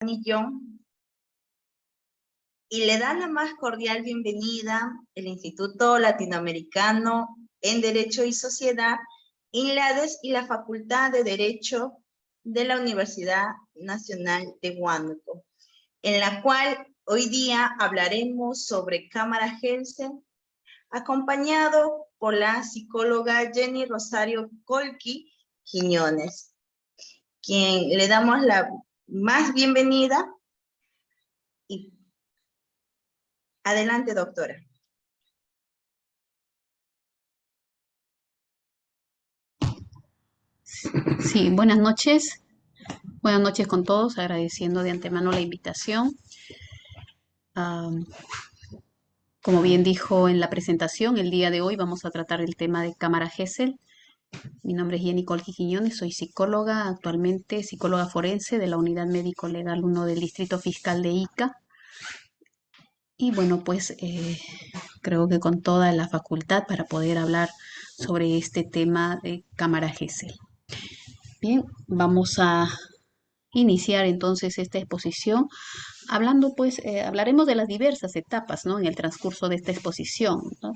John, y le da la más cordial bienvenida el Instituto Latinoamericano en Derecho y Sociedad, INLADES, y la Facultad de Derecho de la Universidad Nacional de Huánuco, en la cual hoy día hablaremos sobre Cámara Gesell, acompañado por la psicóloga Jenny Rosario Colqui Quiñones, quien le damos la más bienvenida. Y adelante, doctora. Sí, buenas noches. Buenas noches con todos, agradeciendo de antemano la invitación. Como bien dijo en la presentación, el día de hoy vamos a tratar el tema de Cámara Gesell. Mi nombre es Jenny Colqui Quiñones, soy psicóloga, actualmente psicóloga forense de la Unidad Médico Legal 1 del Distrito Fiscal de Ica. Y bueno, pues creo que con toda la facultad para poder hablar sobre este tema de Cámara Gesell. Bien, vamos a iniciar entonces esta exposición hablando pues, hablaremos de las diversas etapas, ¿no? En el transcurso de esta exposición, ¿no?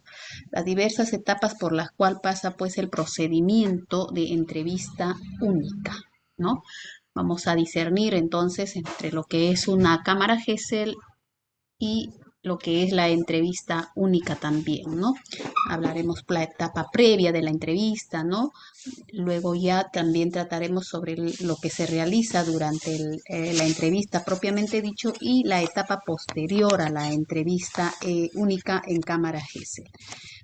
Las diversas etapas por las cuales pasa pues el procedimiento de entrevista única, ¿no? Vamos a discernir entonces entre lo que es una cámara Gesell y lo que es la entrevista única también, ¿no? Hablaremos la etapa previa de la entrevista, ¿no? Luego ya también trataremos sobre lo que se realiza durante la entrevista propiamente dicho y la etapa posterior a la entrevista única en cámara Gesell.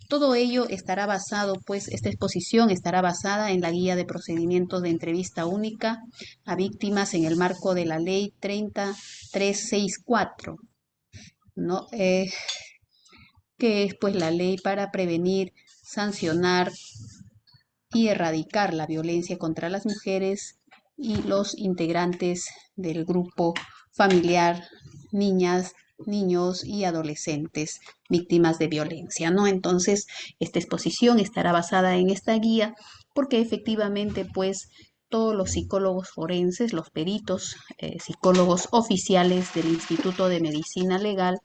Todo ello estará basado, pues, esta exposición estará basada en la guía de procedimientos de entrevista única a víctimas en el marco de la ley 30364, ¿no? Que es pues la ley para prevenir, sancionar y erradicar la violencia contra las mujeres y los integrantes del grupo familiar, niñas, niños y adolescentes víctimas de violencia, ¿no? Entonces, esta exposición estará basada en esta guía porque efectivamente, pues, todos los psicólogos forenses, los peritos, psicólogos oficiales del Instituto de Medicina Legal,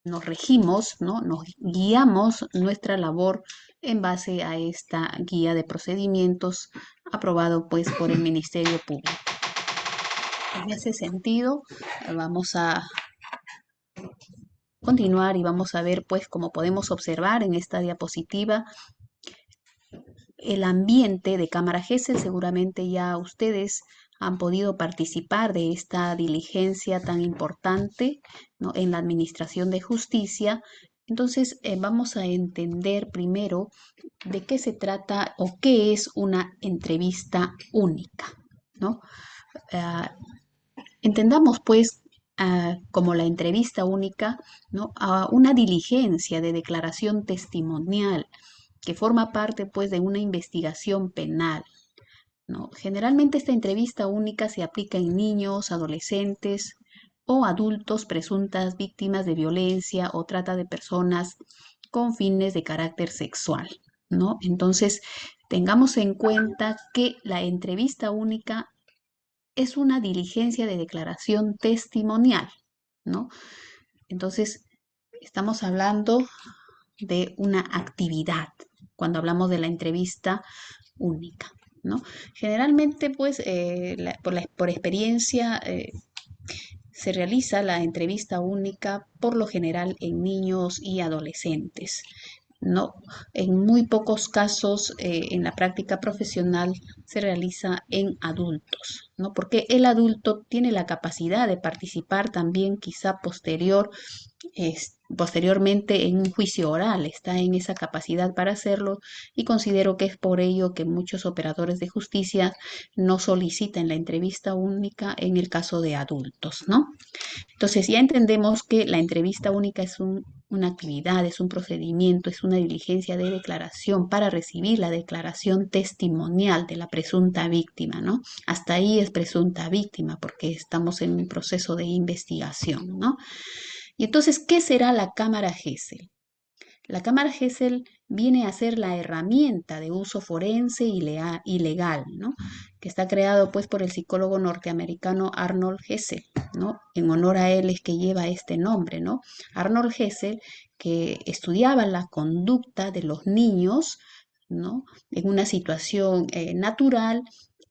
nos regimos, ¿no? Nos guiamos nuestra labor en base a esta guía de procedimientos aprobado pues por el Ministerio Público. En ese sentido, vamos a continuar y vamos a ver pues cómo podemos observar en esta diapositiva el ambiente de Cámara Gesell. Seguramente ya ustedes han podido participar de esta diligencia tan importante, ¿no? En la administración de justicia. Entonces vamos a entender primero de qué se trata o qué es una entrevista única, ¿no? Entendamos pues como la entrevista única, ¿no? Una diligencia de declaración testimonial que forma parte pues de una investigación penal, ¿no? Generalmente esta entrevista única se aplica en niños, adolescentes o adultos presuntas víctimas de violencia o trata de personas con fines de carácter sexual, ¿no? Entonces, tengamos en cuenta que la entrevista única es una diligencia de declaración testimonial, ¿no? Entonces, estamos hablando de una actividad cuando hablamos de la entrevista única, ¿no? Generalmente, pues, por experiencia, se realiza la entrevista única por lo general en niños y adolescentes. No, en muy pocos casos en la práctica profesional se realiza en adultos, ¿no? Porque el adulto tiene la capacidad de participar también quizá posteriormente en un juicio oral, está en esa capacidad para hacerlo y considero que es por ello que muchos operadores de justicia no solicitan la entrevista única en el caso de adultos, ¿no? Entonces ya entendemos que la entrevista única es una actividad, es un procedimiento, es una diligencia de declaración para recibir la declaración testimonial de la presunta víctima, ¿no? Hasta ahí es presunta víctima porque estamos en un proceso de investigación, ¿no? Y entonces, ¿qué será la Cámara Gesell? La cámara Gesell viene a ser la herramienta de uso forense y legal, ¿no? Que está creado pues por el psicólogo norteamericano Arnold Gesell, ¿no? En honor a él es que lleva este nombre, ¿no? Arnold Gesell, que estudiaba la conducta de los niños, ¿no? En una situación natural,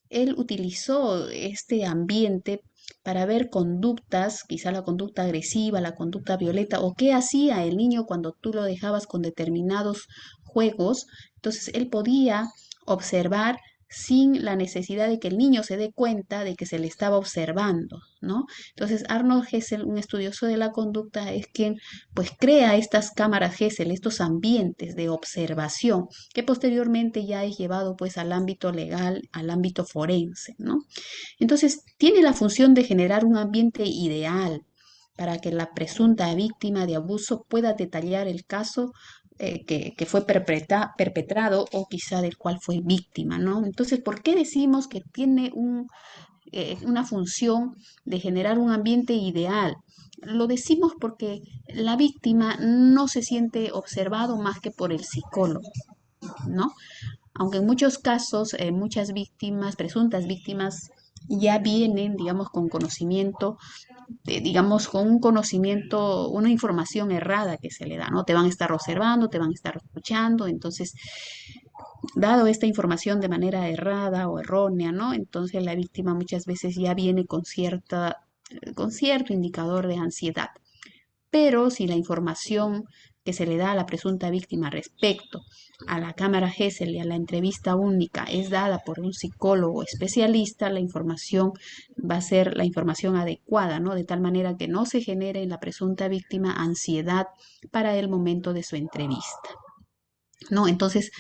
él utilizó este ambiente para ver conductas, quizá la conducta agresiva, la conducta violenta, o qué hacía el niño cuando tú lo dejabas con determinados juegos. Entonces él podía observar sin la necesidad de que el niño se dé cuenta de que se le estaba observando, ¿no? Entonces Arnold Gesell, un estudioso de la conducta, es quien pues crea estas cámaras Gesell, estos ambientes de observación, que posteriormente ya es llevado pues al ámbito legal, al ámbito forense, ¿no? Entonces, tiene la función de generar un ambiente ideal para que la presunta víctima de abuso pueda detallar el caso que fue perpetrado o quizá del cual fue víctima, ¿no? Entonces, ¿por qué decimos que tiene una función de generar un ambiente ideal? Lo decimos porque la víctima no se siente observado más que por el psicólogo, ¿no? Aunque en muchos casos, muchas víctimas, presuntas víctimas, ya vienen, digamos, con conocimiento, digamos, con un conocimiento, una información errada que se le da, ¿no? Te van a estar observando, te van a estar escuchando, entonces, dado esta información de manera errada o errónea, ¿no? Entonces la víctima muchas veces ya viene con cierto indicador de ansiedad. Pero si la información que se le da a la presunta víctima respecto a la cámara Gesell y a la entrevista única es dada por un psicólogo especialista, la información va a ser la información adecuada, ¿no? De tal manera que no se genere en la presunta víctima ansiedad para el momento de su entrevista, ¿no? Entonces,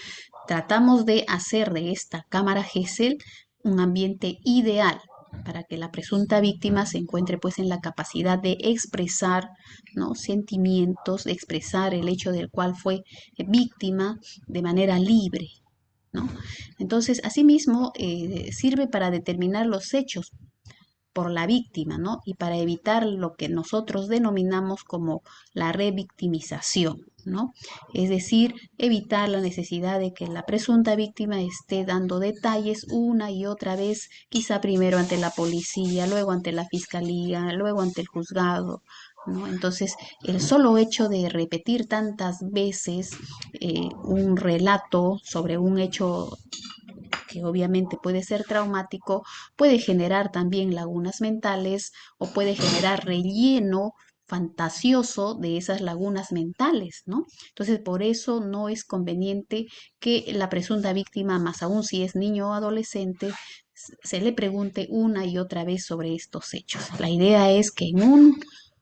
tratamos de hacer de esta cámara Gesell un ambiente ideal para que la presunta víctima se encuentre pues en la capacidad de expresar, ¿no? Sentimientos, de expresar el hecho del cual fue víctima de manera libre, ¿no? Entonces, asimismo, sirve para determinar los hechos por la víctima, ¿no? Y para evitar lo que nosotros denominamos como la revictimización, ¿no? Es decir, evitar la necesidad de que la presunta víctima esté dando detalles una y otra vez, quizá primero ante la policía, luego ante la fiscalía, luego ante el juzgado, ¿no? Entonces, el solo hecho de repetir tantas veces un relato sobre un hecho que obviamente puede ser traumático, puede generar también lagunas mentales o puede generar relleno fantasioso de esas lagunas mentales, ¿no? Entonces, por eso no es conveniente que la presunta víctima, más aún si es niño o adolescente, se le pregunte una y otra vez sobre estos hechos. La idea es que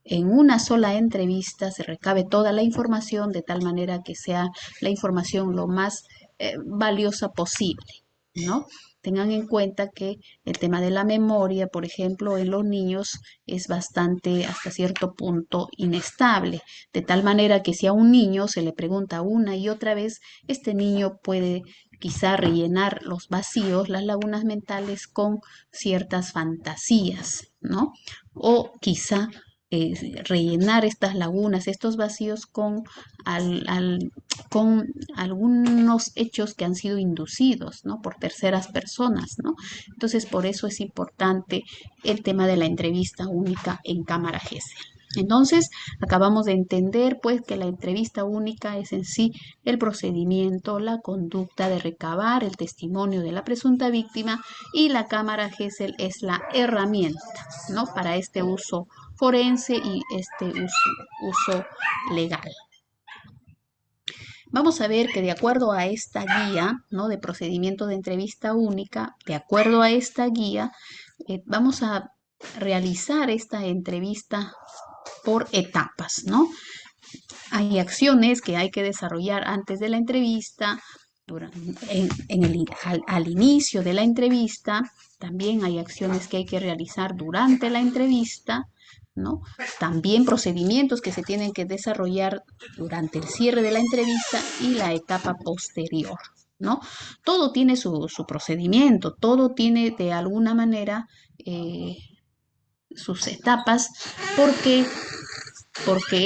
en una sola entrevista se recabe toda la información de tal manera que sea la información lo más valiosa posible, ¿no? Tengan en cuenta que el tema de la memoria, por ejemplo, en los niños es bastante, hasta cierto punto, inestable, de tal manera que si a un niño se le pregunta una y otra vez, este niño puede quizá rellenar los vacíos, las lagunas mentales con ciertas fantasías, ¿no? O quizá rellenar estas lagunas, estos vacíos con algunos hechos que han sido inducidos, ¿no? Por terceras personas, ¿no? Entonces, por eso es importante el tema de la entrevista única en cámara Gesell. Entonces, acabamos de entender, pues, que la entrevista única es en sí el procedimiento, la conducta de recabar el testimonio de la presunta víctima y la cámara Gesell es la herramienta, ¿no? Para este uso forense y este uso legal. Vamos a ver que de acuerdo a esta guía, ¿no? De procedimiento de entrevista única, de acuerdo a esta guía, vamos a realizar esta entrevista por etapas, ¿no? Hay acciones que hay que desarrollar antes de la entrevista, al inicio de la entrevista, también hay acciones que hay que realizar durante la entrevista, ¿no? También procedimientos que se tienen que desarrollar durante el cierre de la entrevista y la etapa posterior, ¿no? Todo tiene su procedimiento, todo tiene de alguna manera sus etapas, porque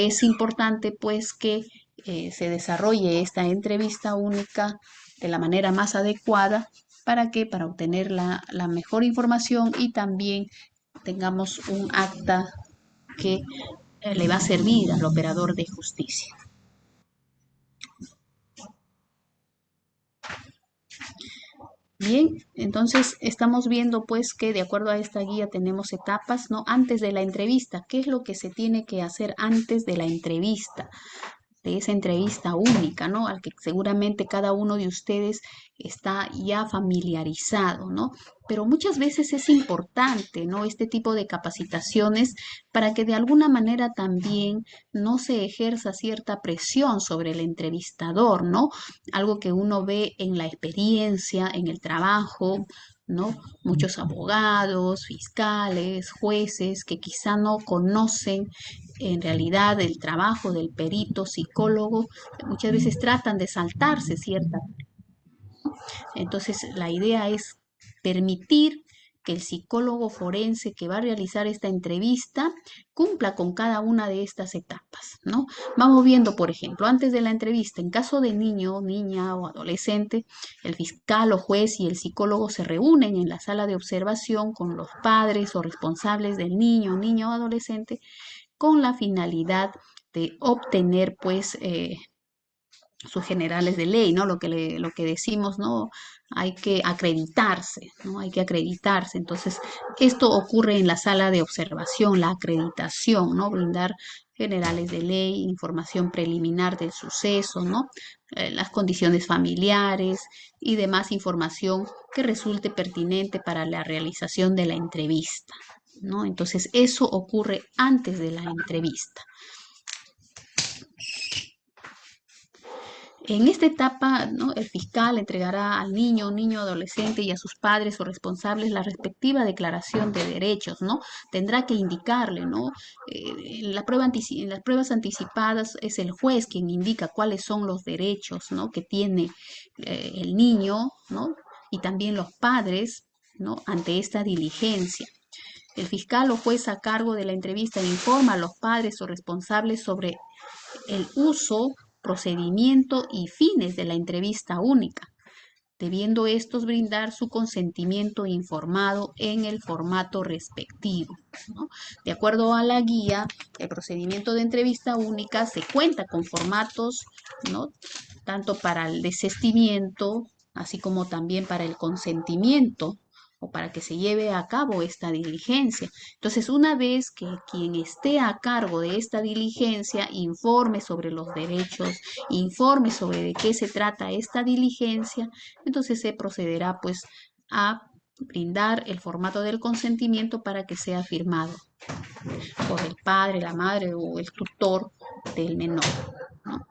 es importante pues que se desarrolle esta entrevista única de la manera más adecuada. ¿Para qué? Para obtener la mejor información y también tengamos un acta que le va a servir al operador de justicia. Bien, entonces estamos viendo pues que de acuerdo a esta guía tenemos etapas, ¿no? Antes de la entrevista, ¿qué es lo que se tiene que hacer antes de la entrevista? De esa entrevista única, ¿no? Al que seguramente cada uno de ustedes está ya familiarizado, ¿no? Pero muchas veces es importante, ¿no? Este tipo de capacitaciones para que de alguna manera también no se ejerza cierta presión sobre el entrevistador, ¿no? Algo que uno ve en la experiencia, en el trabajo, ¿no? Muchos abogados, fiscales, jueces que quizá no conocen en realidad el trabajo del perito psicólogo, muchas veces tratan de saltarse ciertas. Entonces, la idea es permitir que el psicólogo forense que va a realizar esta entrevista cumpla con cada una de estas etapas, ¿no? Vamos viendo, por ejemplo, antes de la entrevista, en caso de niño, niña o adolescente, el fiscal o juez y el psicólogo se reúnen en la sala de observación con los padres o responsables del niño, niña o adolescente con la finalidad de obtener pues sus generales de ley, ¿no? Lo que decimos, ¿no? Hay que acreditarse, ¿no? Hay que acreditarse. Entonces, esto ocurre en la sala de observación, la acreditación, ¿no? Brindar generales de ley, información preliminar del suceso, ¿no? Las condiciones familiares y demás información que resulte pertinente para la realización de la entrevista, ¿no? Entonces, eso ocurre antes de la entrevista. En esta etapa, ¿no? El fiscal entregará al niño, niño, adolescente y a sus padres o responsables la respectiva declaración de derechos, ¿no? Tendrá que indicarle, ¿no? En las pruebas anticipadas es el juez quien indica cuáles son los derechos, ¿no? Que tiene el niño, ¿no? Y también los padres, ¿no? Ante esta diligencia. El fiscal o juez a cargo de la entrevista informa a los padres o responsables sobre el uso, procedimiento y fines de la entrevista única, debiendo estos brindar su consentimiento informado en el formato respectivo, ¿no? De acuerdo a la guía, el procedimiento de entrevista única se cuenta con formatos, ¿no? Tanto para el desistimiento, así como también para el consentimiento o para que se lleve a cabo esta diligencia. Entonces, una vez que quien esté a cargo de esta diligencia informe sobre los derechos, informe sobre de qué se trata esta diligencia, entonces se procederá pues a brindar el formato del consentimiento para que sea firmado por el padre, la madre o el tutor del menor, ¿no?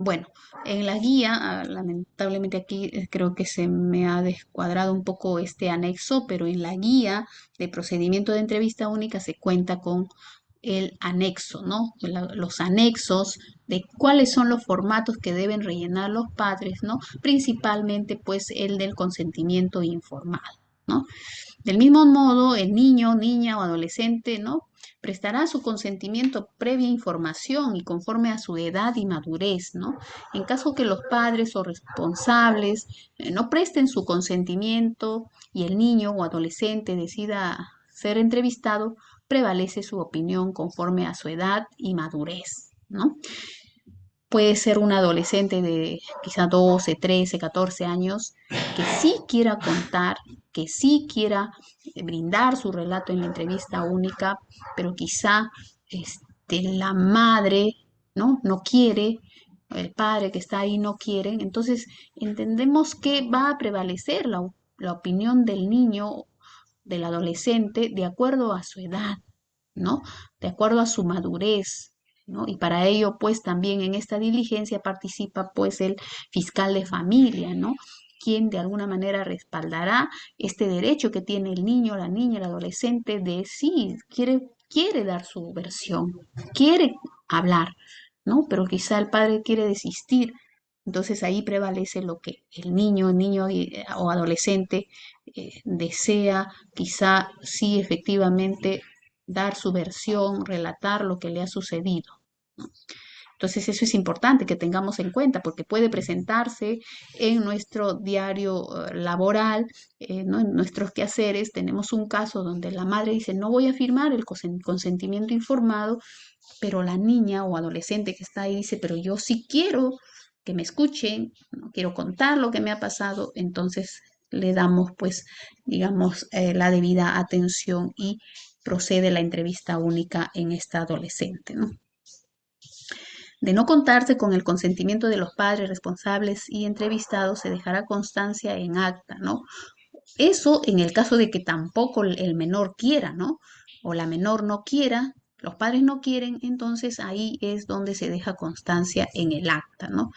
Bueno, en la guía, lamentablemente aquí creo que se me ha descuadrado un poco este anexo, pero en la guía de procedimiento de entrevista única se cuenta con el anexo, ¿no? Los anexos de cuáles son los formatos que deben rellenar los padres, ¿no? Principalmente, pues, el del consentimiento informado, ¿no? Del mismo modo, el niño, niña o adolescente, ¿no? Prestará su consentimiento previa información y conforme a su edad y madurez, ¿no? En caso que los padres o responsables no presten su consentimiento y el niño o adolescente decida ser entrevistado, prevalece su opinión conforme a su edad y madurez, ¿no? Puede ser un adolescente de quizá 12, 13, 14 años que sí quiera contar, que sí quiera brindar su relato en la entrevista única, pero quizá la madre, ¿no? No quiere, el padre que está ahí no quiere. Entonces entendemos que va a prevalecer la opinión del niño, del adolescente, de acuerdo a su edad, ¿no? De acuerdo a su madurez, ¿no? Y para ello, pues también en esta diligencia participa pues el fiscal de familia, ¿no? Quien de alguna manera respaldará este derecho que tiene el niño, la niña, el adolescente de sí, quiere dar su versión, quiere hablar, ¿no? Pero quizá el padre quiere desistir. Entonces ahí prevalece lo que el niño o adolescente desea, quizá sí efectivamente dar su versión, relatar lo que le ha sucedido, Entonces eso es importante que tengamos en cuenta porque puede presentarse en nuestro diario laboral, ¿no? En nuestros quehaceres. Tenemos un caso donde la madre dice, no voy a firmar el consentimiento informado, pero la niña o adolescente que está ahí dice, pero yo sí quiero que me escuchen, no quiero contar lo que me ha pasado, entonces le damos pues, digamos, la debida atención y procede la entrevista única en esta adolescente, ¿no? De no contarse con el consentimiento de los padres responsables y entrevistados, se dejará constancia en acta, ¿no? Eso en el caso de que tampoco el menor quiera, ¿no? O la menor no quiera, los padres no quieren, entonces ahí es donde se deja constancia en el acta, ¿no?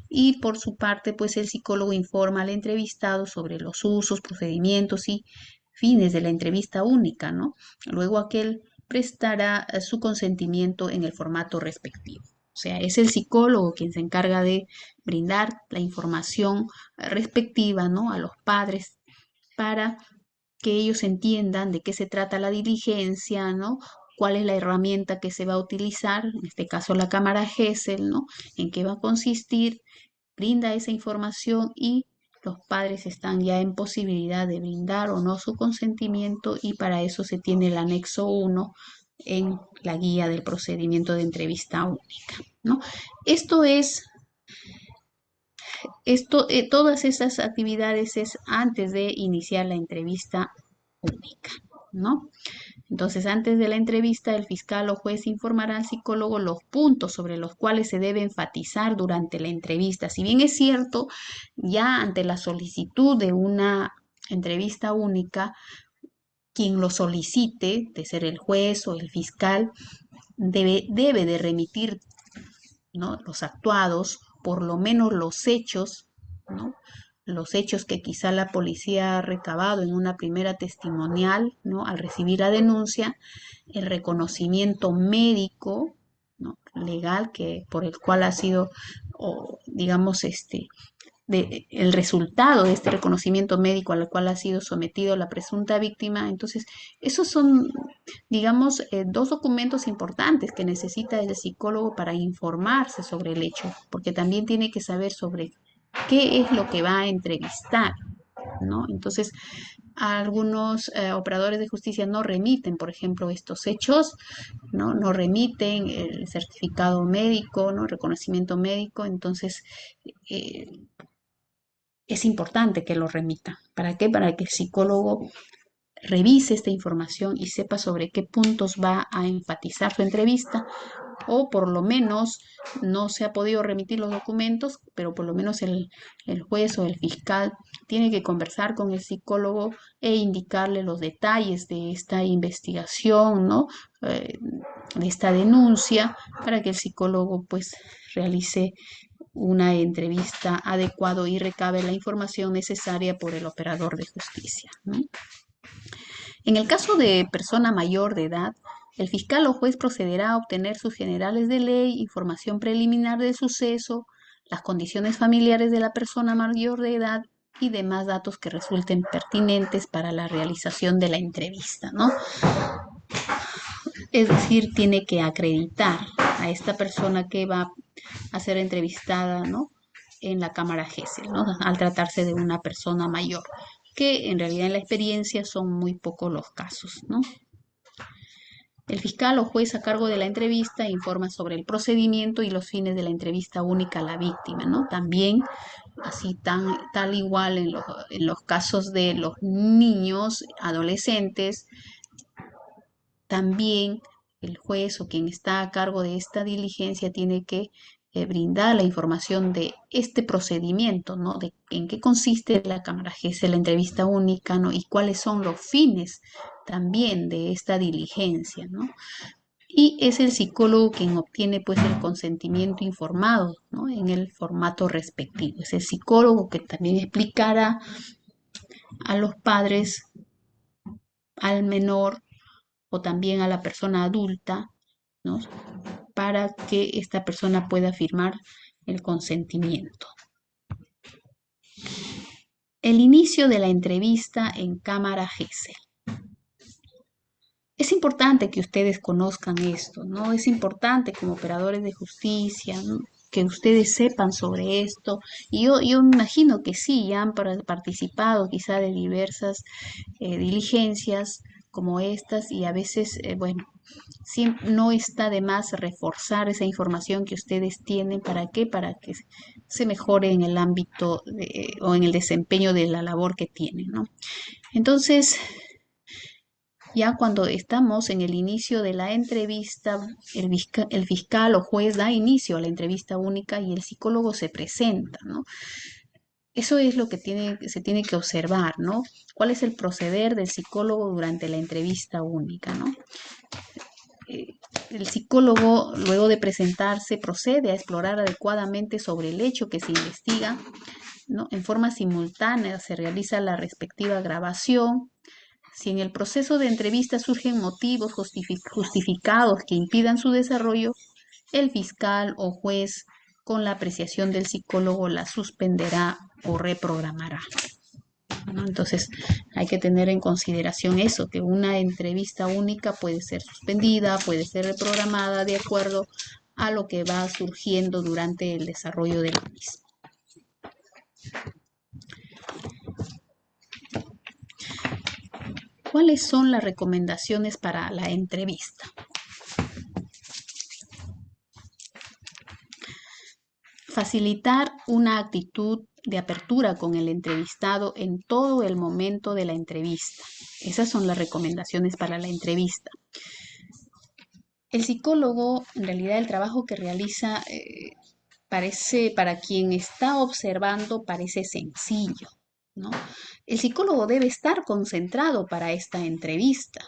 Y por su parte, pues el psicólogo informa al entrevistado sobre los usos, procedimientos y fines de la entrevista única, ¿no? Luego aquel prestará su consentimiento en el formato respectivo. O sea, es el psicólogo quien se encarga de brindar la información respectiva, ¿no? A los padres para que ellos entiendan de qué se trata la diligencia, ¿no? Cuál es la herramienta que se va a utilizar, en este caso la cámara Gesell, ¿no? En qué va a consistir, brinda esa información y los padres están ya en posibilidad de brindar o no su consentimiento y para eso se tiene el anexo 1 en la guía del procedimiento de entrevista única, ¿no? Esto es todas esas actividades es antes de iniciar la entrevista única, ¿no? Entonces, antes de la entrevista, el fiscal o juez informará al psicólogo los puntos sobre los cuales se debe enfatizar durante la entrevista. Si bien es cierto, ya ante la solicitud de una entrevista única, quien lo solicite, de ser el juez o el fiscal, debe de remitir, ¿no? Los actuados, por lo menos los hechos, ¿no? Los hechos que quizá la policía ha recabado en una primera testimonial, ¿no? Al recibir la denuncia, el reconocimiento médico, ¿no? Legal que por el cual ha sido, o, digamos, el resultado de este reconocimiento médico al cual ha sido sometido la presunta víctima. Entonces, esos son, digamos, dos documentos importantes que necesita el psicólogo para informarse sobre el hecho, porque también tiene que saber sobre qué es lo que va a entrevistar, ¿no? Entonces, algunos operadores de justicia no remiten, por ejemplo, estos hechos, ¿no? No remiten el certificado médico, ¿no? Reconocimiento médico, entonces eh, es importante que lo remita. ¿Para qué? Para que el psicólogo revise esta información y sepa sobre qué puntos va a enfatizar su entrevista, o por lo menos no se ha podido remitir los documentos, pero por lo menos el juez o el fiscal tiene que conversar con el psicólogo e indicarle los detalles de esta investigación, ¿no? De esta denuncia, para que el psicólogo pues realice una entrevista adecuado y recabe la información necesaria por el operador de justicia, ¿no? En el caso de persona mayor de edad, el fiscal o juez procederá a obtener sus generales de ley, información preliminar del suceso, las condiciones familiares de la persona mayor de edad y demás datos que resulten pertinentes para la realización de la entrevista, ¿no? Es decir, tiene que acreditar a esta persona que va a ser entrevistada, ¿no? En la cámara Gesell, ¿no? Al tratarse de una persona mayor, que en realidad en la experiencia son muy pocos los casos, ¿no? El fiscal o juez a cargo de la entrevista informa sobre el procedimiento y los fines de la entrevista única a la víctima, ¿no? También, así tal igual en los casos de los niños, adolescentes, también el juez o quien está a cargo de esta diligencia tiene que brindar la información de este procedimiento, ¿no? De en qué consiste la cámara GS, la entrevista única, ¿no? Y cuáles son los fines también de esta diligencia, ¿no? Y es el psicólogo quien obtiene pues el consentimiento informado, ¿no? En el formato respectivo. Es el psicólogo que también explicará a los padres, al menor o también a la persona adulta, ¿no? Para que esta persona pueda firmar el consentimiento. El inicio de la entrevista en cámara Gesell. Es importante que ustedes conozcan esto, ¿no? Es importante como operadores de justicia, ¿no? Que ustedes sepan sobre esto. Y yo me imagino que sí, ya han participado quizá de diversas diligencias como estas y a veces, bueno, no está de más reforzar esa información que ustedes tienen. ¿Para qué? Para que se mejore en el ámbito o en el desempeño de la labor que tienen, ¿no? Entonces, ya cuando estamos en el inicio de la entrevista, el fiscal o juez da inicio a la entrevista única y el psicólogo se presenta, ¿no? Eso es lo que se tiene que observar, ¿no? ¿Cuál es el proceder del psicólogo durante la entrevista única, ¿no? Eh, el psicólogo, luego de presentarse, procede a explorar adecuadamente sobre el hecho que se investiga, ¿no? En forma simultánea se realiza la respectiva grabación. Si en el proceso de entrevista surgen motivos justificados que impidan su desarrollo, el fiscal o juez, con la apreciación del psicólogo, la suspenderá o reprogramará, ¿no? Entonces, hay que tener en consideración eso, que una entrevista única puede ser suspendida, puede ser reprogramada de acuerdo a lo que va surgiendo durante el desarrollo de la misma. ¿Cuáles son las recomendaciones para la entrevista? Facilitar una actitud de apertura con el entrevistado en todo el momento de la entrevista. Esas son las recomendaciones para la entrevista. El psicólogo, en realidad el trabajo que realiza parece, para quien está observando, parece sencillo, ¿no? El psicólogo debe estar concentrado para esta entrevista,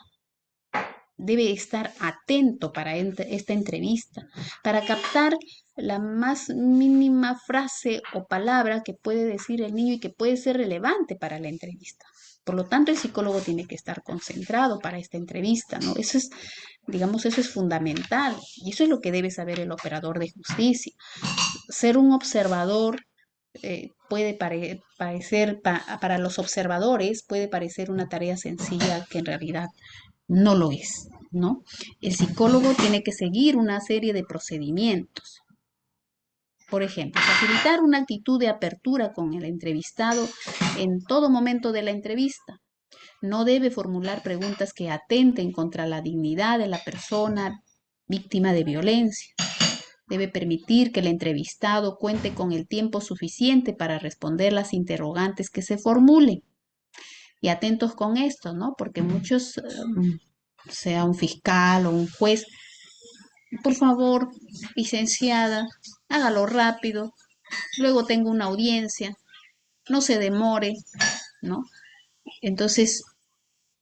debe estar atento para esta entrevista, para captar la más mínima frase o palabra que puede decir el niño y que puede ser relevante para la entrevista. Por lo tanto, el psicólogo tiene que estar concentrado para esta entrevista, ¿no? Eso es, digamos, eso es fundamental y eso es lo que debe saber el operador de justicia. Ser un observador puede parecer, para los observadores, puede parecer una tarea sencilla que en realidad no lo es, ¿no? El psicólogo tiene que seguir una serie de procedimientos. Por ejemplo, facilitar una actitud de apertura con el entrevistado en todo momento de la entrevista. No debe formular preguntas que atenten contra la dignidad de la persona víctima de violencia. Debe permitir que el entrevistado cuente con el tiempo suficiente para responder las interrogantes que se formulen. Y atentos con esto, ¿no? Porque muchos, sea un fiscal o un juez, por favor, licenciada, hágalo rápido, luego tengo una audiencia, no se demore, ¿no? Entonces,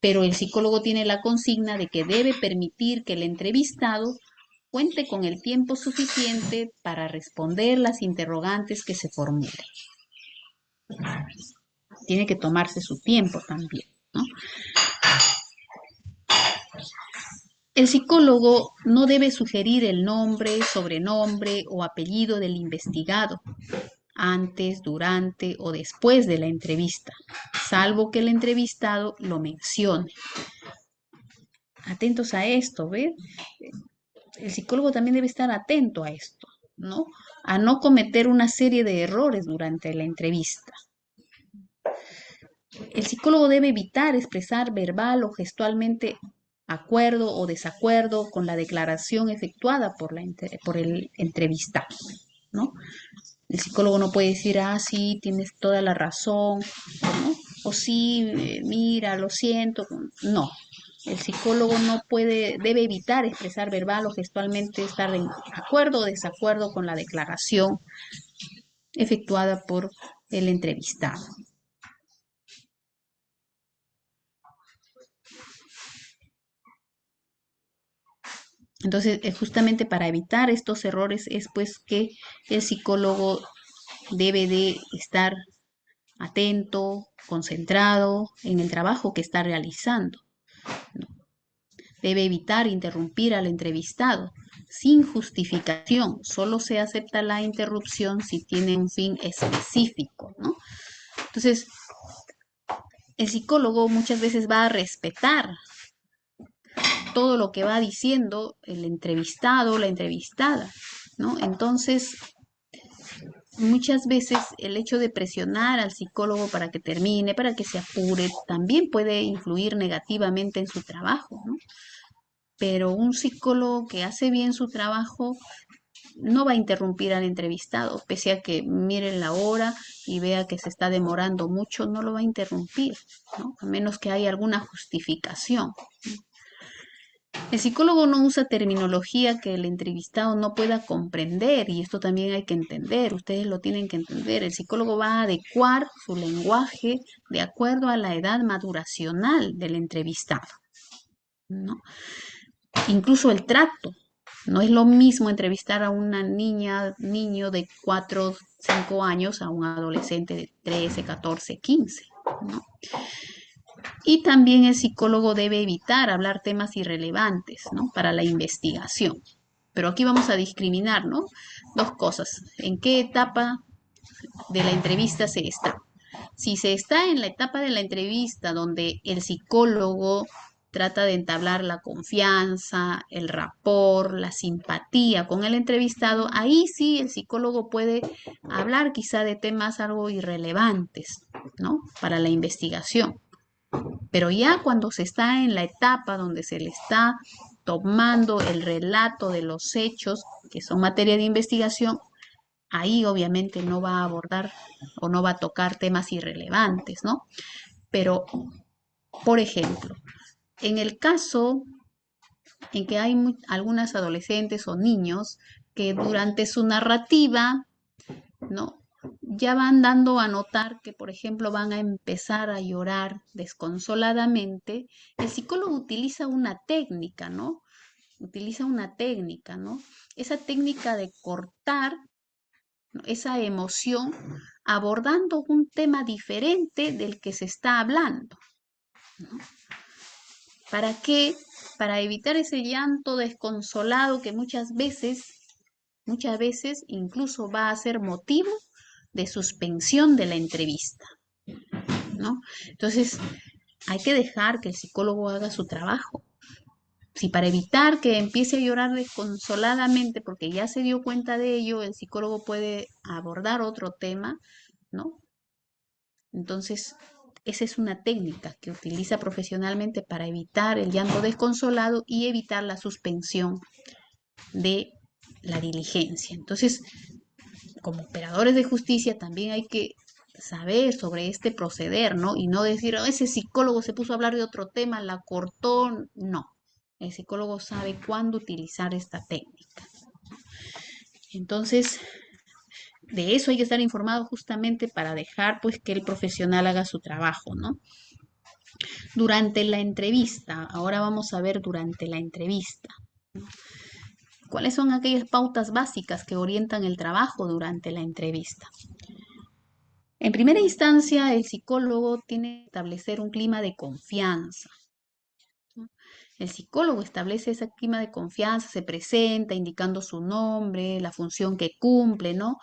pero el psicólogo tiene la consigna de que debe permitir que el entrevistado cuente con el tiempo suficiente para responder las interrogantes que se formulen. Tiene que tomarse su tiempo también, ¿no? El psicólogo no debe sugerir el nombre, sobrenombre o apellido del investigado antes, durante o después de la entrevista, salvo que el entrevistado lo mencione. Atentos a esto, ¿ves? El psicólogo también debe estar atento a esto, ¿no? A no cometer una serie de errores durante la entrevista. El psicólogo debe evitar expresar verbal o gestualmente acuerdo o desacuerdo con la declaración efectuada por el entrevistado, ¿no? El psicólogo no puede decir, ah, sí, tienes toda la razón, ¿no? O sí, mira, lo siento. No, el psicólogo no puede, debe evitar expresar verbal o gestualmente estar en acuerdo o desacuerdo con la declaración efectuada por el entrevistado. Entonces, justamente para evitar estos errores es pues que el psicólogo debe de estar atento, concentrado en el trabajo que está realizando. Debe evitar interrumpir al entrevistado sin justificación. Solo se acepta la interrupción si tiene un fin específico, ¿no? Entonces, el psicólogo muchas veces va a respetar todo lo que va diciendo el entrevistado o la entrevistada, ¿no? Entonces, muchas veces el hecho de presionar al psicólogo para que termine, para que se apure, también puede influir negativamente en su trabajo, ¿no? Pero un psicólogo que hace bien su trabajo no va a interrumpir al entrevistado, pese a que mire la hora y vea que se está demorando mucho, no lo va a interrumpir, ¿no? A menos que haya alguna justificación. El psicólogo no usa terminología que el entrevistado no pueda comprender, y esto también hay que entender, ustedes lo tienen que entender. El psicólogo va a adecuar su lenguaje de acuerdo a la edad maduracional del entrevistado, ¿no? Incluso el trato. No es lo mismo entrevistar a una niña, niño de 4, 5 años a un adolescente de 13, 14, 15, ¿no? Y también el psicólogo debe evitar hablar temas irrelevantes, ¿no? Para la investigación. Pero aquí vamos a discriminar, ¿no? Dos cosas. ¿En qué etapa de la entrevista se está? Si se está en la etapa de la entrevista donde el psicólogo trata de entablar la confianza, el rapport, la simpatía con el entrevistado, ahí sí el psicólogo puede hablar quizá de temas algo irrelevantes, ¿no? Para la investigación. Pero ya cuando se está en la etapa donde se le está tomando el relato de los hechos que son materia de investigación, ahí obviamente no va a abordar o no va a tocar temas irrelevantes, ¿no? Pero, por ejemplo, en el caso en que hay algunas adolescentes o niños que durante su narrativa, ¿no? Ya van dando a notar que, por ejemplo, van a empezar a llorar desconsoladamente, el psicólogo utiliza una técnica, ¿no? Utiliza una técnica, ¿no? Esa técnica de cortar, ¿no?, esa emoción abordando un tema diferente del que se está hablando, ¿no? ¿Para qué? Para evitar ese llanto desconsolado que muchas veces incluso va a ser motivo de suspensión de la entrevista, ¿no? Entonces, hay que dejar que el psicólogo haga su trabajo. Si para evitar que empiece a llorar desconsoladamente porque ya se dio cuenta de ello, el psicólogo puede abordar otro tema, ¿no? Entonces, esa es una técnica que utiliza profesionalmente para evitar el llanto desconsolado y evitar la suspensión de la diligencia. Entonces, como operadores de justicia también hay que saber sobre este proceder, ¿no? Y no decir, oh, ese psicólogo se puso a hablar de otro tema, la cortó. No, el psicólogo sabe cuándo utilizar esta técnica. Entonces, de eso hay que estar informado justamente para dejar pues que el profesional haga su trabajo, ¿no? Durante la entrevista, ahora vamos a ver durante la entrevista, ¿cuáles son aquellas pautas básicas que orientan el trabajo durante la entrevista? En primera instancia, el psicólogo tiene que establecer un clima de confianza, ¿no? El psicólogo establece ese clima de confianza, se presenta indicando su nombre, la función que cumple, ¿no?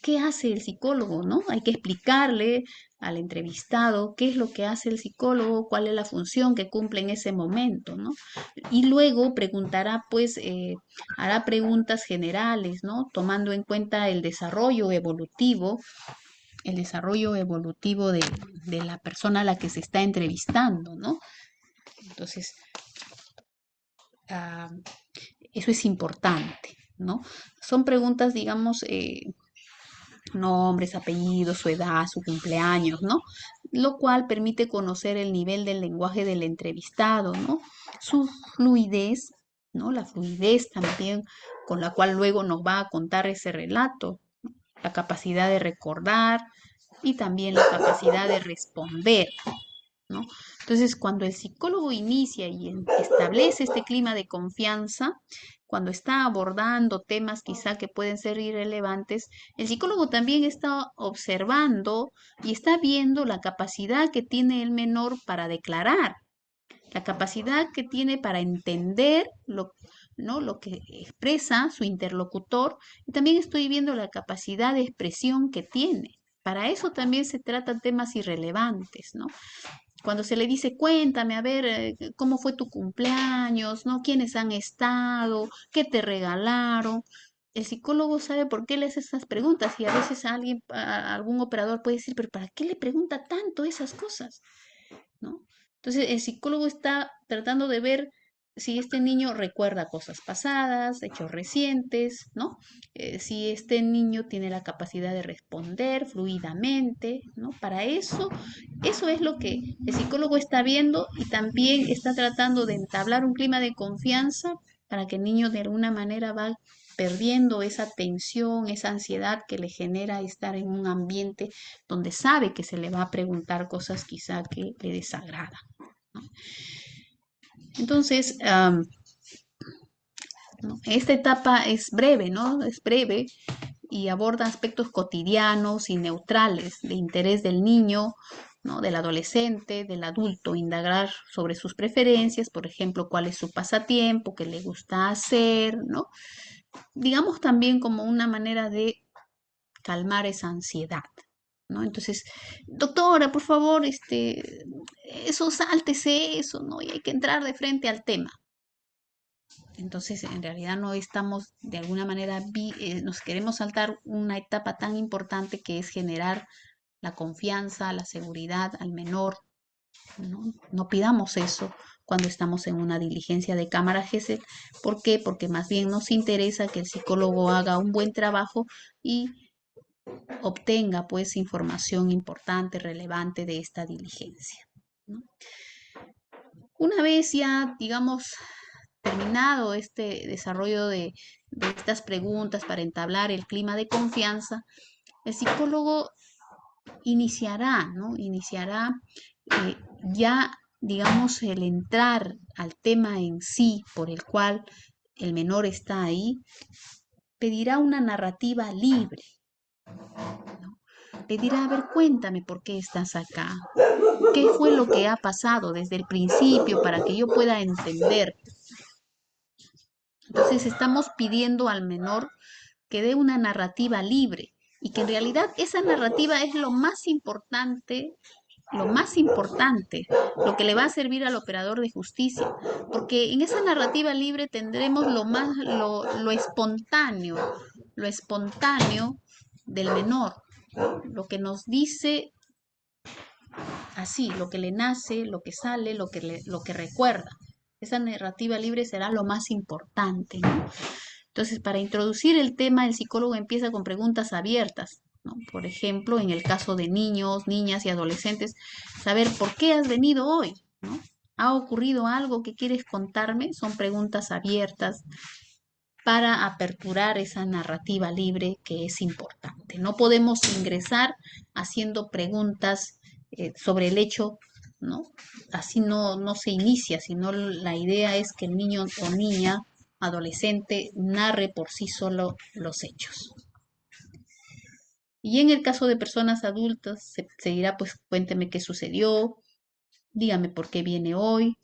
¿Qué hace el psicólogo, no? Hay que explicarle al entrevistado qué es lo que hace el psicólogo, cuál es la función que cumple en ese momento, ¿no? Y luego preguntará, pues, hará preguntas generales, ¿no? Tomando en cuenta el desarrollo evolutivo de la persona a la que se está entrevistando, ¿no? Entonces, ah, eso es importante, ¿no? Son preguntas, digamos, nombres, apellidos, su edad, su cumpleaños, ¿no? Lo cual permite conocer el nivel del lenguaje del entrevistado, ¿no? Su fluidez, ¿no? La fluidez también con la cual luego nos va a contar ese relato, ¿no? La capacidad de recordar y también la capacidad de responder, ¿no? Entonces, cuando el psicólogo inicia y establece este clima de confianza, cuando está abordando temas quizá que pueden ser irrelevantes, el psicólogo también está observando y está viendo la capacidad que tiene el menor para declarar, la capacidad que tiene para entender ¿no?, lo que expresa su interlocutor, y también estoy viendo la capacidad de expresión que tiene. Para eso también se tratan temas irrelevantes, ¿no? cuando se le dice, cuéntame, a ver, cómo fue tu cumpleaños, ¿no? ¿Quiénes han estado? ¿Qué te regalaron? El psicólogo sabe por qué le hace esas preguntas y a veces algún operador puede decir, pero ¿para qué le pregunta tanto esas cosas? ¿No? Entonces, el psicólogo está tratando de ver si este niño recuerda cosas pasadas, hechos recientes, ¿no? Si este niño tiene la capacidad de responder fluidamente, ¿no? Para eso es lo que el psicólogo está viendo y también está tratando de entablar un clima de confianza para que el niño de alguna manera va perdiendo esa tensión, esa ansiedad que le genera estar en un ambiente donde sabe que se le va a preguntar cosas quizá que le desagradan, ¿no? Entonces, ¿no? Esta etapa es breve, ¿no? Es breve y aborda aspectos cotidianos y neutrales de interés del niño, ¿no? Del adolescente, del adulto, indagar sobre sus preferencias, por ejemplo, cuál es su pasatiempo, qué le gusta hacer, ¿no? Digamos también como una manera de calmar esa ansiedad, ¿no? Entonces, doctora, por favor, eso, sáltese eso, ¿no? Y hay que entrar de frente al tema. Entonces, en realidad no estamos, de alguna manera, nos queremos saltar una etapa tan importante que es generar la confianza, la seguridad al menor, ¿no? No pidamos eso cuando estamos en una diligencia de cámara GESEL. ¿Por qué? Porque más bien nos interesa que el psicólogo haga un buen trabajo y obtenga pues información importante, relevante de esta diligencia, ¿no? Una vez ya, digamos, terminado este desarrollo de estas preguntas para entablar el clima de confianza, el psicólogo iniciará, ¿no? Iniciará ya, digamos, el entrar al tema en sí por el cual el menor está ahí, pedirá una narrativa libre, ¿no? Le dirá, a ver, cuéntame por qué estás acá. ¿Qué fue lo que ha pasado desde el principio para que yo pueda entender? Entonces estamos pidiendo al menor que dé una narrativa libre y que en realidad esa narrativa es lo que le va a servir al operador de justicia, porque en esa narrativa libre tendremos lo espontáneo del menor, lo que nos dice así, lo que le nace, lo que sale, lo que recuerda. Esa narrativa libre será lo más importante, ¿no? Entonces, para introducir el tema, el psicólogo empieza con preguntas abiertas, ¿no? Por ejemplo, en el caso de niños, niñas y adolescentes, saber por qué has venido hoy, ¿no? ¿Ha ocurrido algo que quieres contarme? Son preguntas abiertas para aperturar esa narrativa libre que es importante. No podemos ingresar haciendo preguntas sobre el hecho, ¿no? Así no se inicia, sino la idea es que el niño o niña, adolescente, narre por sí solo los hechos. Y en el caso de personas adultas, se dirá, pues cuénteme qué sucedió, dígame por qué viene hoy.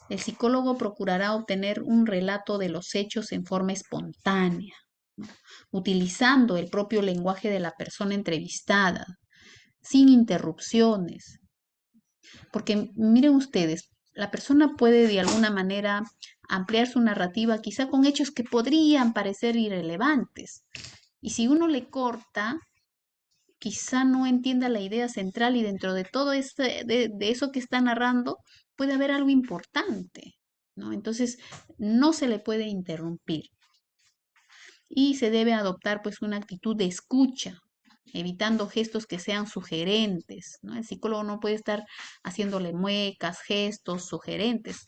El psicólogo procurará obtener un relato de los hechos en forma espontánea, ¿no? Utilizando el propio lenguaje de la persona entrevistada, sin interrupciones. Porque miren ustedes, la persona puede de alguna manera ampliar su narrativa quizá con hechos que podrían parecer irrelevantes. Y si uno le corta, quizá no entienda la idea central y dentro de todo de eso que está narrando puede haber algo importante, ¿no? Entonces, no se le puede interrumpir y se debe adoptar pues una actitud de escucha, evitando gestos que sean sugerentes, ¿no? El psicólogo no puede estar haciéndole muecas, gestos sugerentes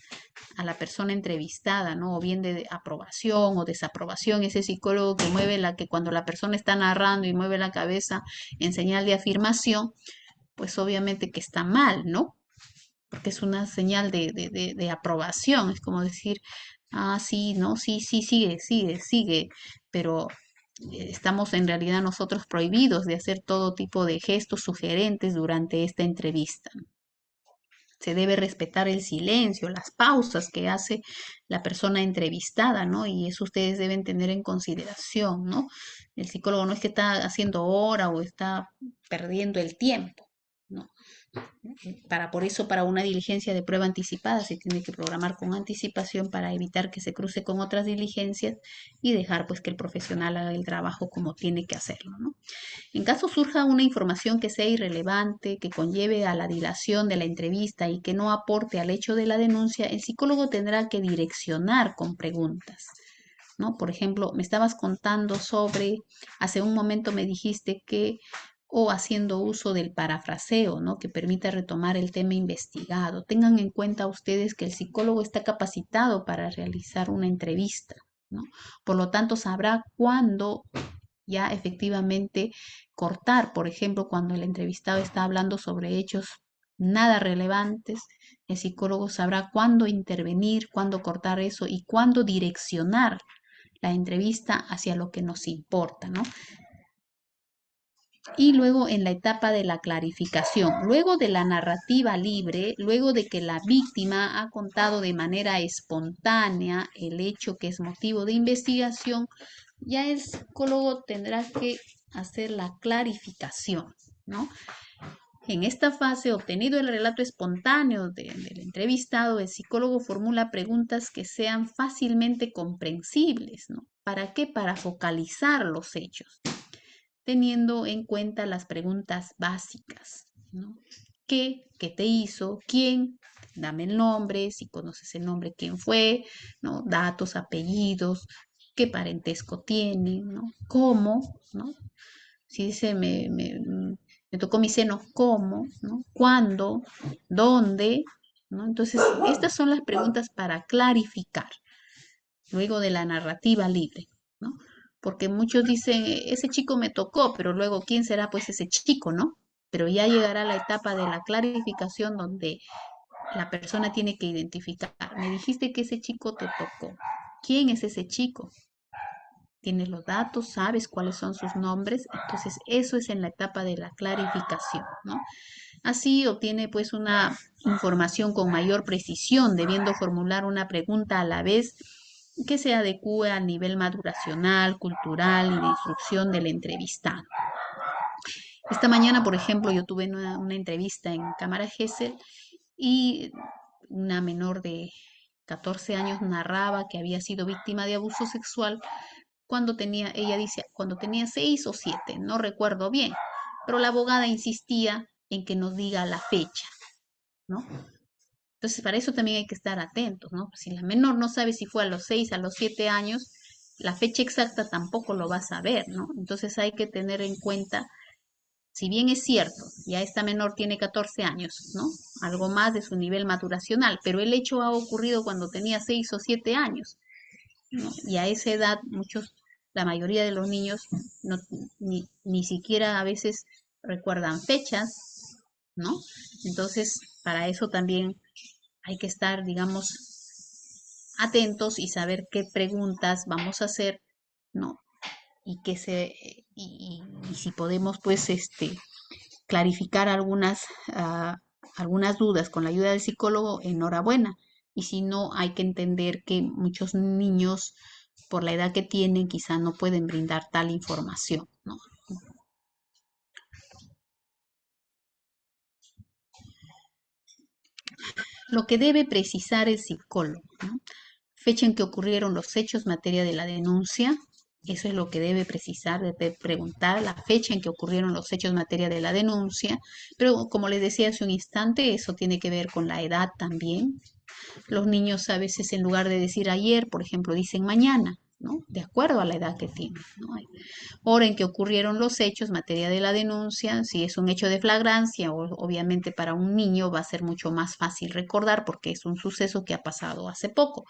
a la persona entrevistada, ¿no? O bien de aprobación o desaprobación, ese psicólogo que cuando la persona está narrando y mueve la cabeza en señal de afirmación, pues obviamente que está mal, ¿no? Porque es una señal de aprobación, es como decir, ah, sí, no, sí, sí, sigue, pero estamos en realidad nosotros prohibidos de hacer todo tipo de gestos sugerentes durante esta entrevista. Se debe respetar el silencio, las pausas que hace la persona entrevistada, ¿no? Y eso ustedes deben tener en consideración, ¿no? El psicólogo no es que está haciendo hora o está perdiendo el tiempo, ¿no? Por eso, para una diligencia de prueba anticipada se tiene que programar con anticipación para evitar que se cruce con otras diligencias y dejar pues que el profesional haga el trabajo como tiene que hacerlo, ¿no? En caso surja una información que sea irrelevante, que conlleve a la dilación de la entrevista y que no aporte al hecho de la denuncia, el psicólogo tendrá que direccionar con preguntas, ¿no? Por ejemplo, me estabas contando sobre, hace un momento me dijiste que, o haciendo uso del parafraseo, ¿no? Que permita retomar el tema investigado. Tengan en cuenta ustedes que el psicólogo está capacitado para realizar una entrevista, ¿no? Por lo tanto, sabrá cuándo ya efectivamente cortar, por ejemplo, cuando el entrevistado está hablando sobre hechos nada relevantes, el psicólogo sabrá cuándo intervenir, cuándo cortar eso y cuándo direccionar la entrevista hacia lo que nos importa, ¿no? Y luego en la etapa de la clarificación, luego de la narrativa libre, luego de que la víctima ha contado de manera espontánea el hecho que es motivo de investigación, ya el psicólogo tendrá que hacer la clarificación, ¿no? En esta fase, obtenido el relato espontáneo del entrevistado, el psicólogo formula preguntas que sean fácilmente comprensibles, ¿no? ¿Para qué? Para focalizar los hechos, teniendo en cuenta las preguntas básicas, ¿no? ¿Qué? ¿Qué te hizo? ¿Quién? Dame el nombre, si conoces el nombre, quién fue, ¿no? Datos, apellidos, qué parentesco tiene, ¿no? ¿Cómo? ¿No? Si dice, me tocó mi seno, ¿cómo? ¿No? ¿Cuándo? ¿Dónde? ¿No? Entonces, estas son las preguntas para clarificar, luego de la narrativa libre, ¿no? Porque muchos dicen, ese chico me tocó, pero luego, ¿quién será pues ese chico, no? Pero ya llegará la etapa de la clarificación donde la persona tiene que identificar. Me dijiste que ese chico te tocó. ¿Quién es ese chico? Tienes los datos, sabes cuáles son sus nombres, entonces eso es en la etapa de la clarificación, ¿no? Así obtiene pues una información con mayor precisión, debiendo formular una pregunta a la vez que se adecue al nivel maduracional, cultural y de instrucción del entrevistado. Esta mañana, por ejemplo, yo tuve una entrevista en Cámara Gesell y una menor de 14 años narraba que había sido víctima de abuso sexual cuando tenía, ella dice, cuando tenía 6 o 7, no recuerdo bien, pero la abogada insistía en que nos diga la fecha, ¿no? Entonces, para eso también hay que estar atentos, ¿no? Si la menor no sabe si fue a los 6, a los 7 años, la fecha exacta tampoco lo va a saber, ¿no? Entonces hay que tener en cuenta, si bien es cierto, ya esta menor tiene 14 años, ¿no? Algo más de su nivel maturacional, pero el hecho ha ocurrido cuando tenía 6 o 7 años, ¿no? Y a esa edad la mayoría de los niños no, ni siquiera a veces recuerdan fechas, ¿no? Entonces, para eso también hay que estar, digamos, atentos y saber qué preguntas vamos a hacer, ¿no? Y que y si podemos, pues, clarificar algunas dudas con la ayuda del psicólogo, enhorabuena. Y si no, hay que entender que muchos niños, por la edad que tienen, quizá no pueden brindar tal información, ¿no? Lo que debe precisar el psicólogo, ¿no? Fecha en que ocurrieron los hechos, materia de la denuncia. Eso es lo que debe precisar, debe preguntar la fecha en que ocurrieron los hechos, materia de la denuncia. Pero como les decía hace un instante, eso tiene que ver con la edad también. Los niños a veces en lugar de decir ayer, por ejemplo, dicen mañana, ¿no? De acuerdo a la edad que tienen, ¿no? Hora en que ocurrieron los hechos, materia de la denuncia, si es un hecho de flagrancia, obviamente para un niño va a ser mucho más fácil recordar porque es un suceso que ha pasado hace poco.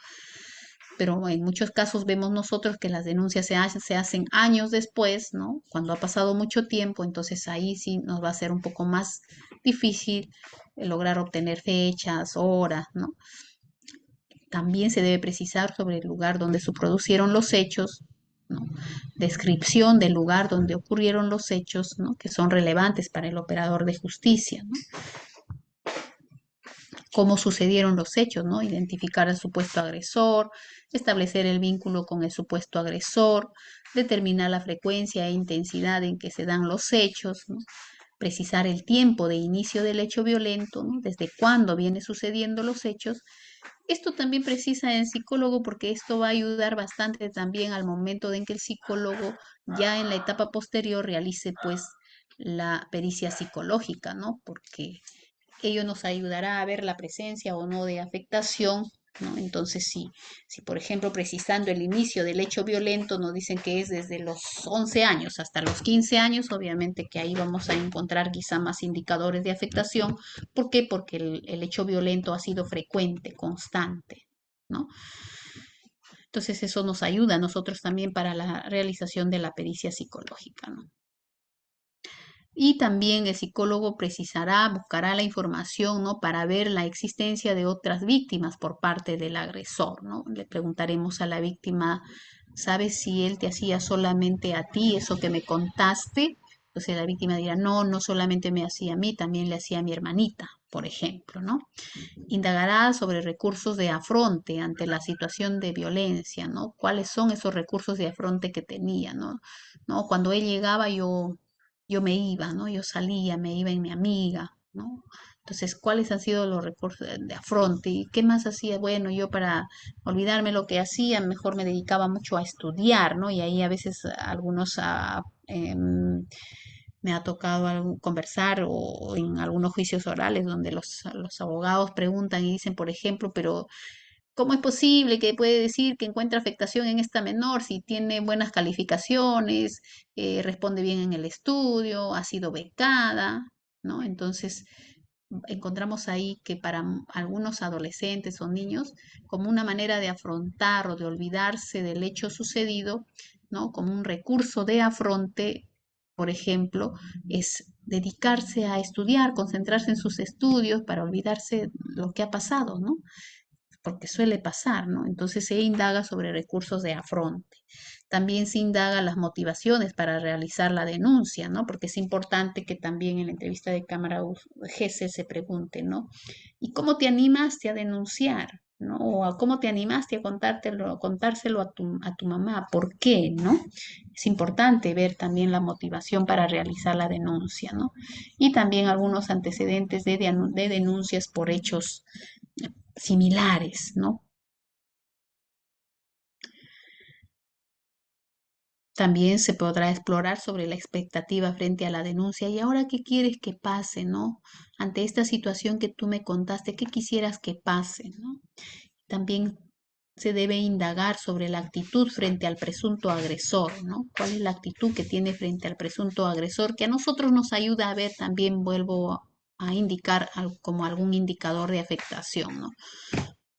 Pero en muchos casos vemos nosotros que las denuncias se hacen años después, ¿no? Cuando ha pasado mucho tiempo, entonces ahí sí nos va a ser un poco más difícil lograr obtener fechas, horas, ¿no? También se debe precisar sobre el lugar donde se producieron los hechos, ¿no? Descripción del lugar donde ocurrieron los hechos, ¿no? Que son relevantes para el operador de justicia, ¿no? Cómo sucedieron los hechos, ¿no? Identificar al supuesto agresor, establecer el vínculo con el supuesto agresor, determinar la frecuencia e intensidad en que se dan los hechos, ¿no? precisar el tiempo de inicio del hecho violento, ¿no? Desde cuándo viene sucediendo los hechos. Esto también precisa el psicólogo porque esto va a ayudar bastante también al momento en que el psicólogo ya en la etapa posterior realice pues la pericia psicológica, ¿no? Porque ello nos ayudará a ver la presencia o no de afectación, ¿no? Entonces, si por ejemplo, precisando el inicio del hecho violento, nos dicen que es desde los 11 años hasta los 15 años, obviamente que ahí vamos a encontrar quizá más indicadores de afectación. ¿Por qué? Porque el hecho violento ha sido frecuente, constante, ¿no? Entonces, eso nos ayuda a nosotros también para la realización de la pericia psicológica, ¿no? Y también el psicólogo precisará, buscará la información, ¿no? Para ver la existencia de otras víctimas por parte del agresor, ¿no? Le preguntaremos a la víctima, ¿sabes si él te hacía solamente a ti eso que me contaste? Entonces la víctima dirá, no, no solamente me hacía a mí, también le hacía a mi hermanita, por ejemplo, ¿no? Indagará sobre recursos de afronte ante la situación de violencia, ¿no? ¿Cuáles son esos recursos de afronte que tenía, ¿no? ¿No? Cuando él llegaba yo me iba, ¿no? Yo salía, me iba en mi amiga, ¿no? Entonces, ¿cuáles han sido los recursos de afronte? ¿Y qué más hacía? Bueno, yo para olvidarme lo que hacía, mejor me dedicaba mucho a estudiar, ¿no? Y ahí a veces algunos me ha tocado conversar o en algunos juicios orales donde los abogados preguntan y dicen, por ejemplo, pero ¿cómo es posible que puede decir que encuentra afectación en esta menor si tiene buenas calificaciones, responde bien en el estudio, ha sido becada, ¿no? Entonces, encontramos ahí que para algunos adolescentes o niños, como una manera de afrontar o de olvidarse del hecho sucedido, ¿no? Como un recurso de afronte, por ejemplo, es dedicarse a estudiar, concentrarse en sus estudios para olvidarse lo que ha pasado, ¿no? Porque suele pasar, ¿no? Entonces se indaga sobre recursos de afronte. También se indaga las motivaciones para realizar la denuncia, ¿no? Porque es importante que también en la entrevista de cámara GESEL se pregunte, ¿no? ¿Y cómo te animaste a denunciar? ¿No? O a cómo te animaste a contárselo a tu mamá, ¿por qué? ¿No? Es importante ver también la motivación para realizar la denuncia, ¿no? Y también algunos antecedentes de denuncias por hechos similares, ¿no? También se podrá explorar sobre la expectativa frente a la denuncia y ahora qué quieres que pase, ¿no? Ante esta situación que tú me contaste, ¿qué quisieras que pase, ¿no? También se debe indagar sobre la actitud frente al presunto agresor, ¿no? ¿Cuál es la actitud que tiene frente al presunto agresor? Que a nosotros nos ayuda a ver también, vuelvo a indicar como algún indicador de afectación, ¿no?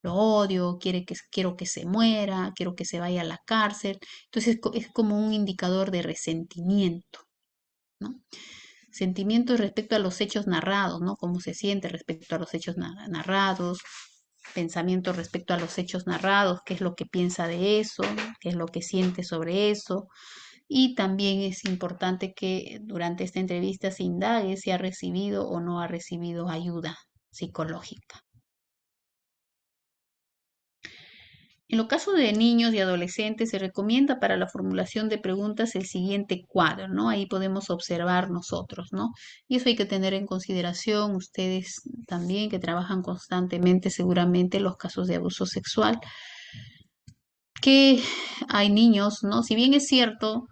Lo odio, quiero que se muera, quiero que se vaya a la cárcel. Entonces es como un indicador de resentimiento, ¿no? Sentimientos respecto a los hechos narrados, ¿no? Cómo se siente respecto a los hechos narrados, pensamientos respecto a los hechos narrados, qué es lo que piensa de eso, qué es lo que siente sobre eso. Y también es importante que durante esta entrevista se indague si ha recibido o no ha recibido ayuda psicológica. En los casos de niños y adolescentes se recomienda para la formulación de preguntas el siguiente cuadro, ¿no? Ahí podemos observar nosotros, ¿no? Y eso hay que tener en consideración ustedes también que trabajan constantemente seguramente los casos de abuso sexual, que hay niños, ¿no? Si bien es cierto,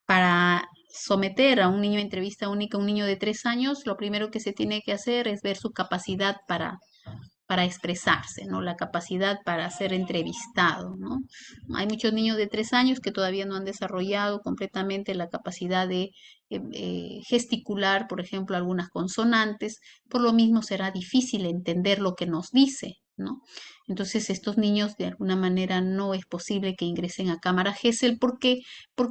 para someter a un niño a entrevista única, un niño de 3 años, lo primero que se tiene que hacer es ver su capacidad para expresarse, ¿no? La capacidad para ser entrevistado, ¿no? Hay muchos niños de 3 años que todavía no han desarrollado completamente la capacidad de gesticular, por ejemplo, algunas consonantes, por lo mismo será difícil entender lo que nos dice, ¿no? Entonces, estos niños de alguna manera no es posible que ingresen a cámara GESEL porque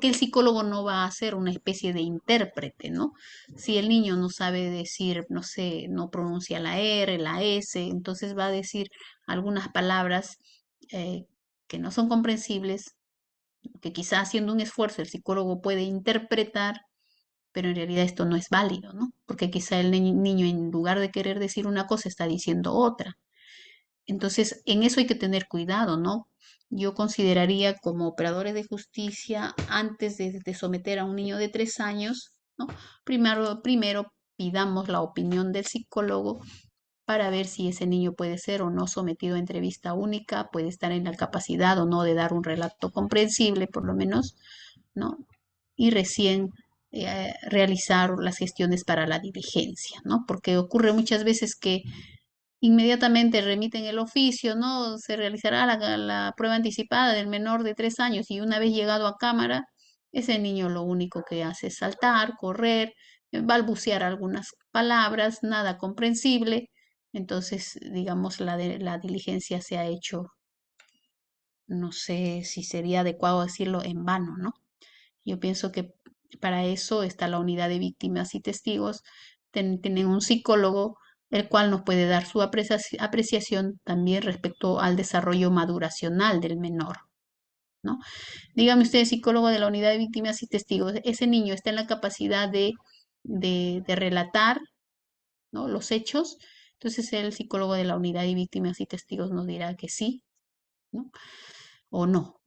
el psicólogo no va a ser una especie de intérprete, ¿no? Si el niño no sabe decir, no sé, no pronuncia la R, la S, entonces va a decir algunas palabras eh, que no son comprensibles, que quizá haciendo un esfuerzo el psicólogo puede interpretar, pero en realidad esto no es válido, ¿no? Porque quizá el niño en lugar de querer decir una cosa está diciendo otra. Entonces, en eso hay que tener cuidado, ¿no? Yo consideraría como operadores de justicia, antes de someter a un niño de 3 años, ¿no? Primero pidamos la opinión del psicólogo para ver si ese niño puede ser o no sometido a entrevista única, puede estar en la capacidad o no de dar un relato comprensible, por lo menos, ¿no? Y recién realizar las gestiones para la diligencia, ¿no? Porque ocurre muchas veces que inmediatamente remiten el oficio, ¿no? Se realizará la prueba anticipada del menor de 3 años y una vez llegado a cámara, ese niño lo único que hace es saltar, correr, balbucear algunas palabras, nada comprensible. Entonces, digamos, la diligencia se ha hecho, no sé si sería adecuado decirlo en vano, ¿no? Yo pienso que para eso está la unidad de víctimas y testigos. Tienen un psicólogo, el cual nos puede dar su apreciación también respecto al desarrollo maduracional del menor, ¿no? Dígame usted, psicólogo de la unidad de víctimas y testigos, ese niño está en la capacidad de relatar, ¿no?, los hechos. Entonces el psicólogo de la unidad de víctimas y testigos nos dirá que sí, ¿no?, o no.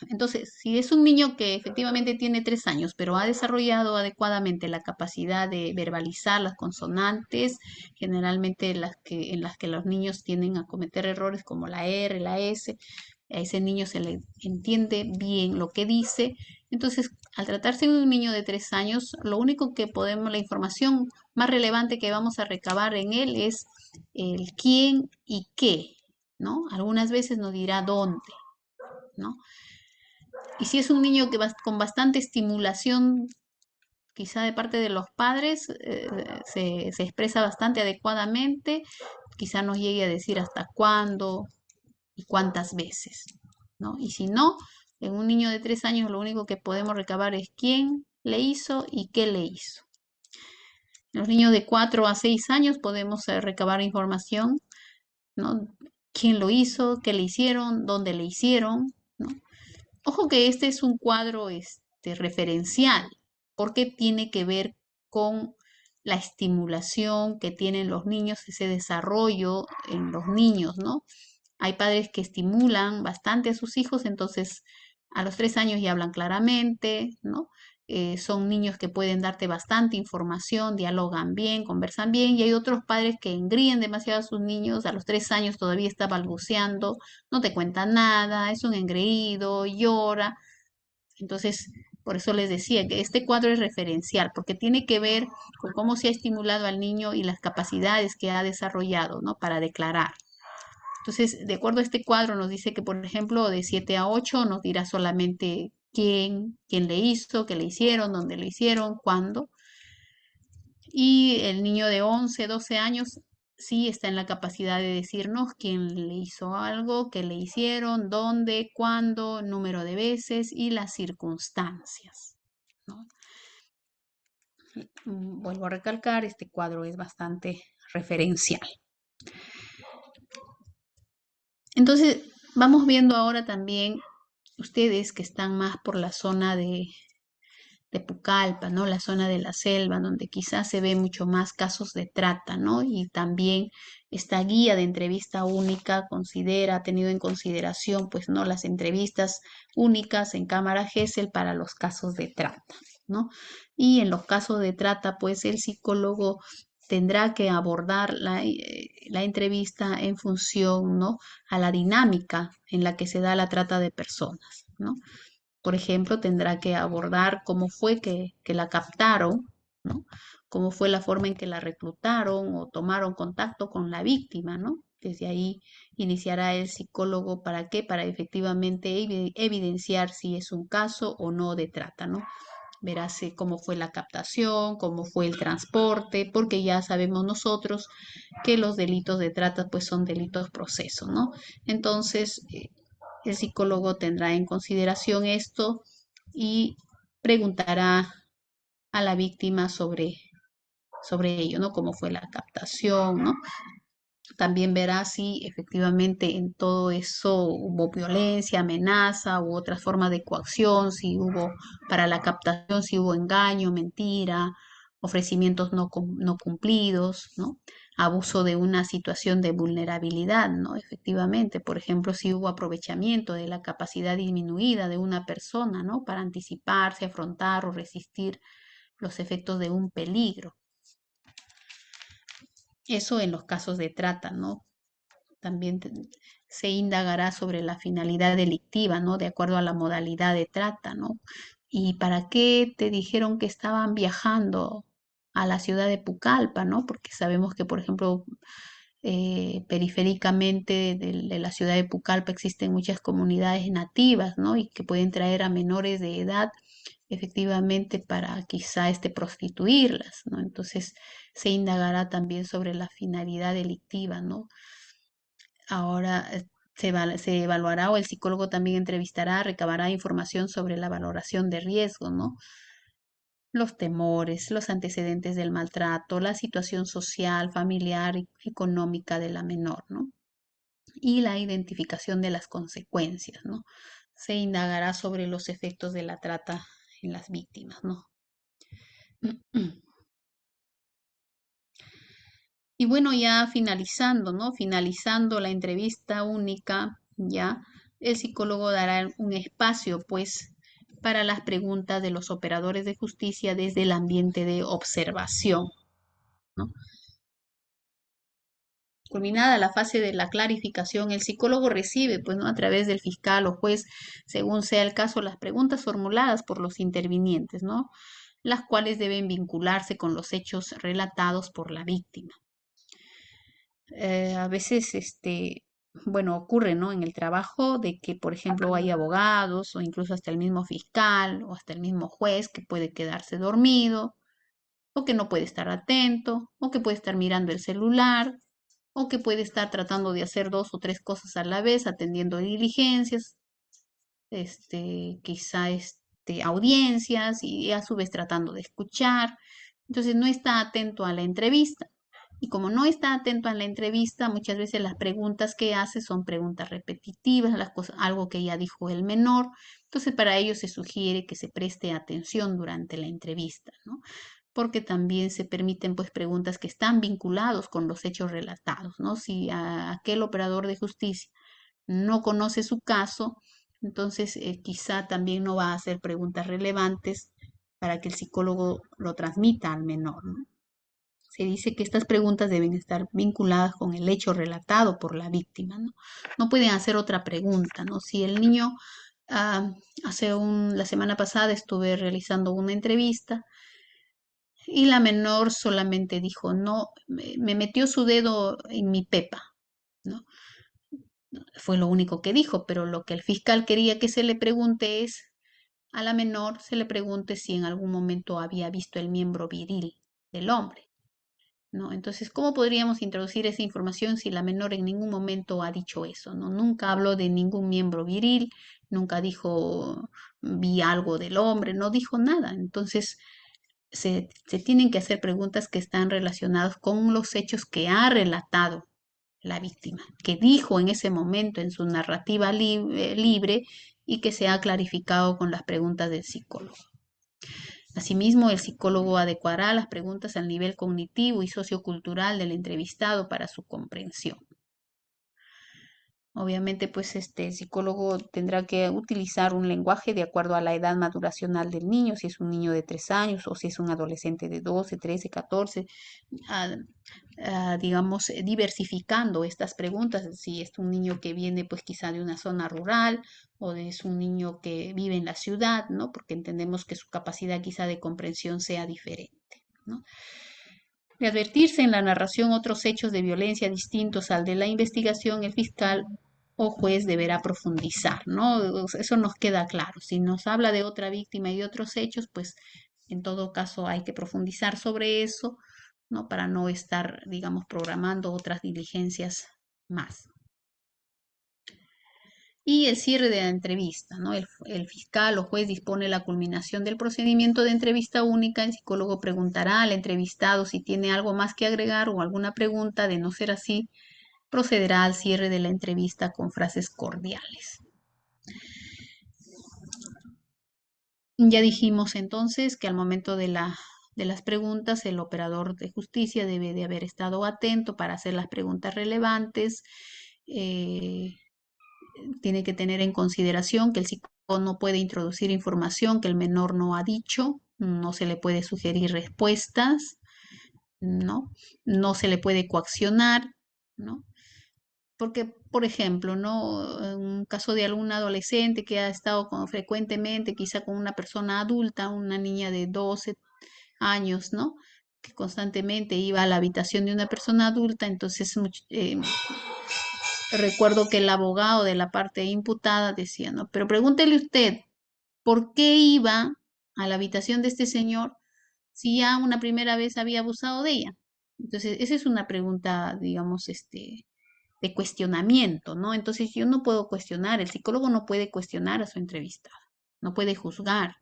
Entonces, si es un niño que efectivamente tiene 3 años, pero ha desarrollado adecuadamente la capacidad de verbalizar las consonantes, generalmente en las que los niños tienden a cometer errores como la R, la S, a ese niño se le entiende bien lo que dice. Entonces, al tratarse de un niño de 3 años, lo único que la información más relevante que vamos a recabar en él es el quién y qué, ¿no? Algunas veces nos dirá dónde, ¿no? Y si es un niño que va con bastante estimulación, quizá de parte de los padres, se expresa bastante adecuadamente, quizá nos llegue a decir hasta cuándo y cuántas veces, ¿no? Y si no, en un niño de 3 años lo único que podemos recabar es quién le hizo y qué le hizo. En los niños de 4 a 6 años podemos recabar información, ¿no? Quién lo hizo, qué le hicieron, dónde le hicieron, ¿no? Ojo que este es un cuadro referencial, porque tiene que ver con la estimulación que tienen los niños, ese desarrollo en los niños, ¿no? Hay padres que estimulan bastante a sus hijos, entonces a los 3 años ya hablan claramente, ¿no? Son niños que pueden darte bastante información, dialogan bien, conversan bien, y hay otros padres que engríen demasiado a sus niños, a los 3 años todavía está balbuceando, no te cuenta nada, es un engreído, llora. Entonces, por eso les decía que este cuadro es referencial, porque tiene que ver con cómo se ha estimulado al niño y las capacidades que ha desarrollado, ¿no?, para declarar. Entonces, de acuerdo a este cuadro, nos dice que, por ejemplo, de 7 a 8 nos dirá solamente quién le hizo, qué le hicieron, dónde le hicieron, cuándo. Y el niño de 11, 12 años sí está en la capacidad de decirnos quién le hizo algo, qué le hicieron, dónde, cuándo, número de veces y las circunstancias, ¿no? Vuelvo a recalcar, este cuadro es bastante referencial. Entonces, vamos viendo ahora también ustedes que están más por la zona de Pucallpa, ¿no?, la zona de la selva, donde quizás se ve mucho más casos de trata, ¿no? Y también esta guía de entrevista única ha tenido en consideración, pues, ¿no?, las entrevistas únicas en cámara Gesell para los casos de trata, ¿no? Y en los casos de trata, pues, el psicólogo tendrá que abordar la entrevista en función, ¿no?, a la dinámica en la que se da la trata de personas, ¿no? Por ejemplo, tendrá que abordar cómo fue que la captaron, ¿no? Cómo fue la forma en que la reclutaron o tomaron contacto con la víctima, ¿no? Desde ahí iniciará el psicólogo, ¿para qué? Para efectivamente evidenciar si es un caso o no de trata, ¿no? Verás cómo fue la captación, cómo fue el transporte, porque ya sabemos nosotros que los delitos de trata pues son delitos proceso, ¿no? Entonces, el psicólogo tendrá en consideración esto y preguntará a la víctima sobre ello, ¿no? Cómo fue la captación, ¿no? También verá si efectivamente en todo eso hubo violencia, amenaza u otras formas de coacción, si hubo para la captación, si hubo engaño, mentira, ofrecimientos no cumplidos, ¿no? abuso de una situación de vulnerabilidad, ¿no? Efectivamente, por ejemplo, si hubo aprovechamiento de la capacidad disminuida de una persona, ¿no? Para anticiparse, afrontar o resistir los efectos de un peligro. Eso en los casos de trata, ¿no? También se indagará sobre la finalidad delictiva, ¿no? De acuerdo a la modalidad de trata, ¿no? ¿Y para qué te dijeron que estaban viajando a la ciudad de Pucallpa, ¿no? Porque sabemos que, por ejemplo, periféricamente de la ciudad de Pucallpa existen muchas comunidades nativas, ¿no? Y que pueden traer a menores de edad efectivamente para quizá prostituirlas, ¿no? Entonces se indagará también sobre la finalidad delictiva, ¿no? Ahora se evaluará o el psicólogo también entrevistará, recabará información sobre la valoración de riesgo, ¿no? Los temores, los antecedentes del maltrato, la situación social, familiar y económica de la menor, ¿no? Y la identificación de las consecuencias, ¿no? Se indagará sobre los efectos de la trata en las víctimas, ¿no? Y bueno, ya finalizando, ¿no? Finalizando la entrevista única, ya el psicólogo dará un espacio, pues, para las preguntas de los operadores de justicia desde el ambiente de observación, ¿no? Culminada la fase de la clarificación, el psicólogo recibe, pues, ¿no? A través del fiscal o juez, según sea el caso, las preguntas formuladas por los intervinientes, ¿no? Las cuales deben vincularse con los hechos relatados por la víctima. A veces, bueno, ocurre, ¿no? En el trabajo de que, por ejemplo, hay abogados o incluso hasta el mismo fiscal o hasta el mismo juez que puede quedarse dormido o que no puede estar atento o que puede estar mirando el celular o que puede estar tratando de hacer dos o tres cosas a la vez, atendiendo diligencias, quizá, audiencias y a su vez tratando de escuchar. Entonces no está atento a la entrevista. Y como no está atento a la entrevista, muchas veces las preguntas que hace son preguntas repetitivas, las cosas, algo que ya dijo el menor. Entonces, para ello se sugiere que se preste atención durante la entrevista, ¿no? Porque también se permiten pues preguntas que están vinculados con los hechos relatados, ¿no? Si aquel operador de justicia no conoce su caso, entonces quizá también no va a hacer preguntas relevantes para que el psicólogo lo transmita al menor, ¿no? Se dice que estas preguntas deben estar vinculadas con el hecho relatado por la víctima, ¿no? No pueden hacer otra pregunta, ¿no? Si el niño, ah, la semana pasada estuve realizando una entrevista y la menor solamente dijo, no, me metió su dedo en mi pepa, ¿no? Fue lo único que dijo, pero lo que el fiscal quería que se le pregunte es, a la menor se le pregunte si en algún momento había visto el miembro viril del hombre, ¿no? Entonces, ¿cómo podríamos introducir esa información si la menor en ningún momento ha dicho eso, ¿no? Nunca habló de ningún miembro viril, nunca dijo vi algo del hombre, no dijo nada. Entonces, se tienen que hacer preguntas que están relacionadas con los hechos que ha relatado la víctima, que dijo en ese momento en su narrativa libre y que se ha clarificado con las preguntas del psicólogo. Asimismo, el psicólogo adecuará las preguntas al nivel cognitivo y sociocultural del entrevistado para su comprensión. Obviamente, pues este psicólogo tendrá que utilizar un lenguaje de acuerdo a la edad maduracional del niño, si es un niño de 3 años o si es un adolescente de 12, 13, 14, ah, digamos, diversificando estas preguntas, si es un niño que viene pues quizá de una zona rural o es un niño que vive en la ciudad, ¿no? Porque entendemos que su capacidad quizá de comprensión sea diferente, ¿no? De advertirse en la narración otros hechos de violencia distintos al de la investigación, el fiscal o juez deberá profundizar, ¿no? Eso nos queda claro. Si nos habla de otra víctima y de otros hechos, pues en todo caso hay que profundizar sobre eso, ¿no? Para no estar, digamos, programando otras diligencias más. Y el cierre de la entrevista, ¿no? El fiscal o juez dispone la culminación del procedimiento de entrevista única. El psicólogo preguntará al entrevistado si tiene algo más que agregar o alguna pregunta. De no ser así, procederá al cierre de la entrevista con frases cordiales. Ya dijimos entonces que al momento de la de las preguntas, el operador de justicia debe de haber estado atento para hacer las preguntas relevantes. Tiene que tener en consideración que el psicólogo no puede introducir información que el menor no ha dicho, no se le puede sugerir respuestas, ¿no? No se le puede coaccionar, ¿no? Porque, por ejemplo, ¿no? En un caso de algún adolescente que ha estado frecuentemente, quizá con una persona adulta, una niña de 12 años, ¿no? Que constantemente iba a la habitación de una persona adulta, entonces recuerdo que el abogado de la parte imputada decía, ¿no? Pero pregúntele usted, ¿por qué iba a la habitación de este señor si ya una primera vez había abusado de ella? Entonces, esa es una pregunta, digamos, de cuestionamiento, ¿no? Entonces, yo no puedo cuestionar, el psicólogo no puede cuestionar a su entrevistado, no puede juzgar,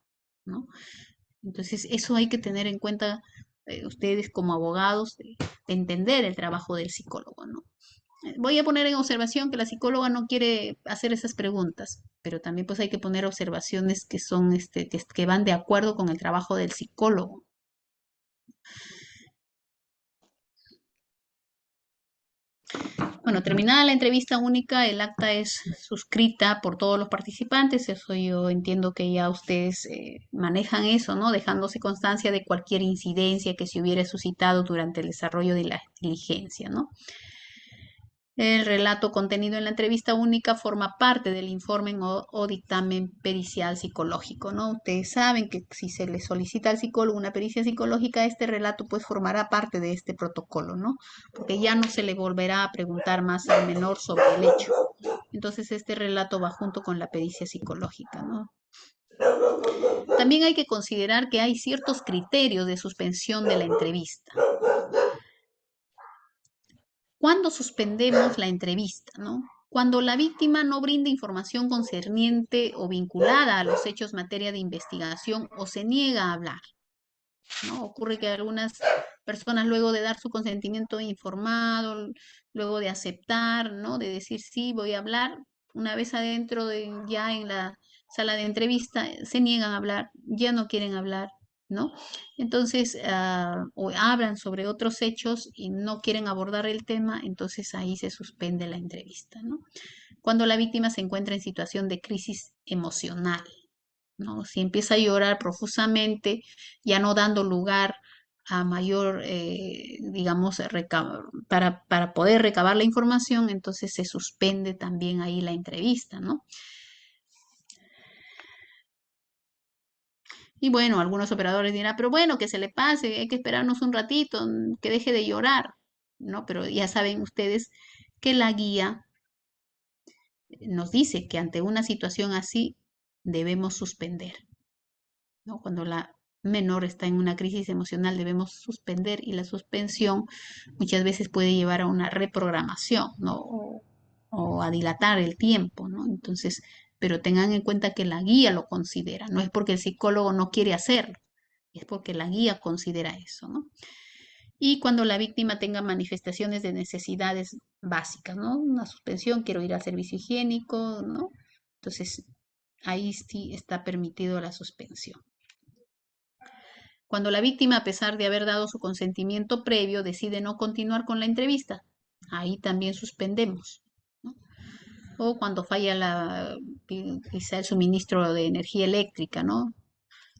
¿no? Entonces, eso hay que tener en cuenta ustedes como abogados, de entender el trabajo del psicólogo, ¿no? Voy a poner en observación que la psicóloga no quiere hacer esas preguntas, pero también pues hay que poner observaciones que son, que van de acuerdo con el trabajo del psicólogo. Bueno, terminada la entrevista única, el acta es suscrita por todos los participantes. Eso yo entiendo que ya ustedes manejan eso, ¿no? Dejándose constancia de cualquier incidencia que se hubiera suscitado durante el desarrollo de la diligencia, ¿no? El relato contenido en la entrevista única forma parte del informe o dictamen pericial psicológico, ¿no? Ustedes saben que si se le solicita al psicólogo una pericia psicológica, este relato pues formará parte de este protocolo, ¿no? Porque ya no se le volverá a preguntar más al menor sobre el hecho. Entonces este relato va junto con la pericia psicológica, ¿no? También hay que considerar que hay ciertos criterios de suspensión de la entrevista. ¿Cuándo suspendemos la entrevista, no? Cuando la víctima no brinda información concerniente o vinculada a los hechos materia de investigación o se niega a hablar, ¿no? Ocurre que algunas personas luego de dar su consentimiento informado, luego de aceptar, ¿no? De decir sí, voy a hablar, una vez adentro ya en la sala de entrevista, se niegan a hablar, ya no quieren hablar, ¿no? Entonces, o hablan sobre otros hechos y no quieren abordar el tema, entonces ahí se suspende la entrevista, ¿no? Cuando la víctima se encuentra en situación de crisis emocional, ¿no? Si empieza a llorar profusamente, ya no dando lugar a mayor, digamos, para poder recabar la información, entonces se suspende también ahí la entrevista, ¿no? Y bueno, algunos operadores dirán, pero bueno, que se le pase, hay que esperarnos un ratito, que deje de llorar, ¿no? Pero ya saben ustedes que la guía nos dice que ante una situación así debemos suspender, ¿no? Cuando la menor está en una crisis emocional debemos suspender y la suspensión muchas veces puede llevar a una reprogramación, ¿no? O a dilatar el tiempo, ¿no? Entonces, pero tengan en cuenta que la guía lo considera, no es porque el psicólogo no quiere hacerlo, es porque la guía considera eso, ¿no? Y cuando la víctima tenga manifestaciones de necesidades básicas, ¿no? Una suspensión, quiero ir al servicio higiénico, ¿no? Entonces, ahí sí está permitido la suspensión. Cuando la víctima, a pesar de haber dado su consentimiento previo, decide no continuar con la entrevista, ahí también suspendemos, ¿no? O cuando falla quizá el suministro de energía eléctrica, ¿no?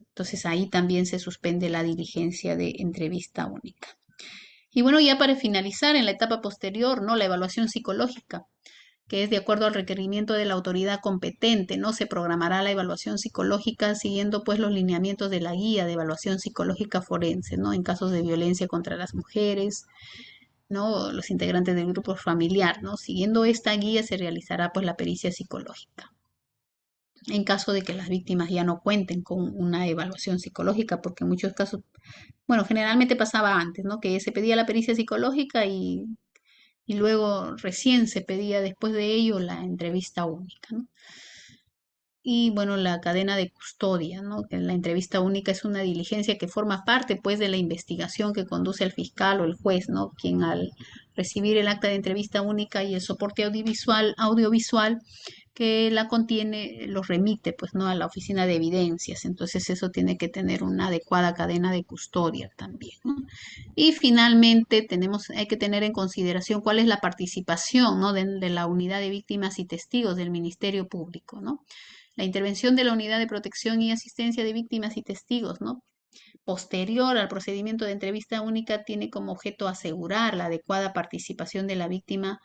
Entonces ahí también se suspende la diligencia de entrevista única. Y bueno, ya para finalizar, en la etapa posterior, ¿no? La evaluación psicológica, que es de acuerdo al requerimiento de la autoridad competente, ¿no? Se programará la evaluación psicológica siguiendo pues los lineamientos de la guía de evaluación psicológica forense, ¿no? En casos de violencia contra las mujeres, ¿no? Los integrantes del grupo familiar, ¿no? Siguiendo esta guía se realizará pues la pericia psicológica. En caso de que las víctimas ya no cuenten con una evaluación psicológica, porque en muchos casos, bueno, generalmente pasaba antes, ¿no? Que se pedía la pericia psicológica y luego recién se pedía después de ello la entrevista única, ¿no? Y bueno, la cadena de custodia, ¿no? Que la entrevista única es una diligencia que forma parte, pues, de la investigación que conduce el fiscal o el juez, ¿no? Quien al recibir el acta de entrevista única y el soporte audiovisual que la contiene los remite, pues, ¿no?, a la oficina de evidencias. Entonces eso tiene que tener una adecuada cadena de custodia también, ¿no? Y finalmente hay que tener en consideración cuál es la participación, ¿no?, de la unidad de víctimas y testigos del Ministerio Público, ¿no? La intervención de la unidad de protección y asistencia de víctimas y testigos, ¿no?, posterior al procedimiento de entrevista única, tiene como objeto asegurar la adecuada participación de la víctima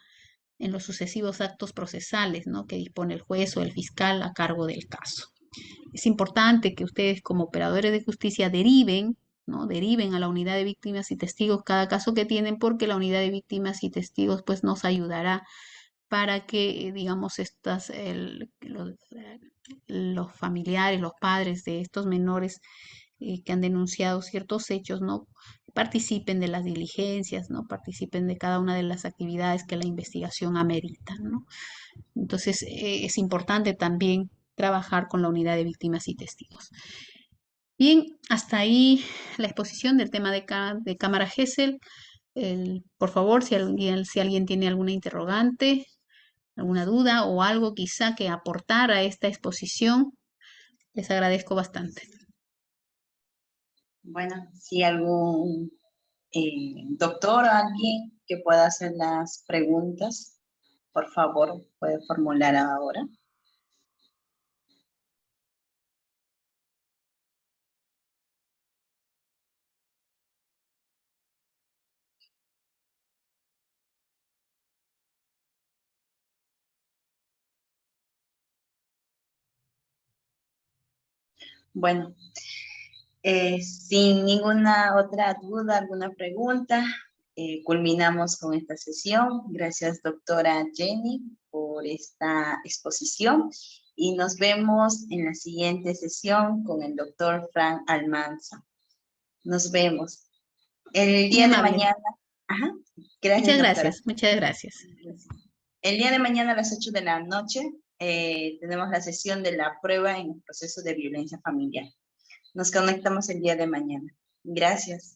en los sucesivos actos procesales, ¿no?, que dispone el juez o el fiscal a cargo del caso. Es importante que ustedes, como operadores de justicia, deriven, ¿no?, deriven a la unidad de víctimas y testigos cada caso que tienen, porque la unidad de víctimas y testigos, pues, nos ayudará para que, digamos, los familiares, los padres de estos menores que han denunciado ciertos hechos, ¿no?, participen de las diligencias, ¿no?, participen de cada una de las actividades que la investigación amerita, ¿no? Entonces, es importante también trabajar con la unidad de víctimas y testigos. Bien, hasta ahí la exposición del tema de cámara Gesell. Por favor, si alguien tiene alguna interrogante, alguna duda o algo quizá que aportar a esta exposición, les agradezco bastante. Bueno, si algún doctor o alguien que pueda hacer las preguntas, por favor, puede formular ahora. Bueno, sin ninguna otra duda, alguna pregunta, culminamos con esta sesión. Gracias, doctora Jenny, por esta exposición. Y nos vemos en la siguiente sesión con el doctor Frank Almanza. Nos vemos. El día de mañana. Ajá. Gracias, Muchas doctora. gracias, muchas gracias. El día de mañana a las 8 de la noche tenemos la sesión de la prueba en el proceso de violencia familiar. Nos conectamos el día de mañana. Gracias.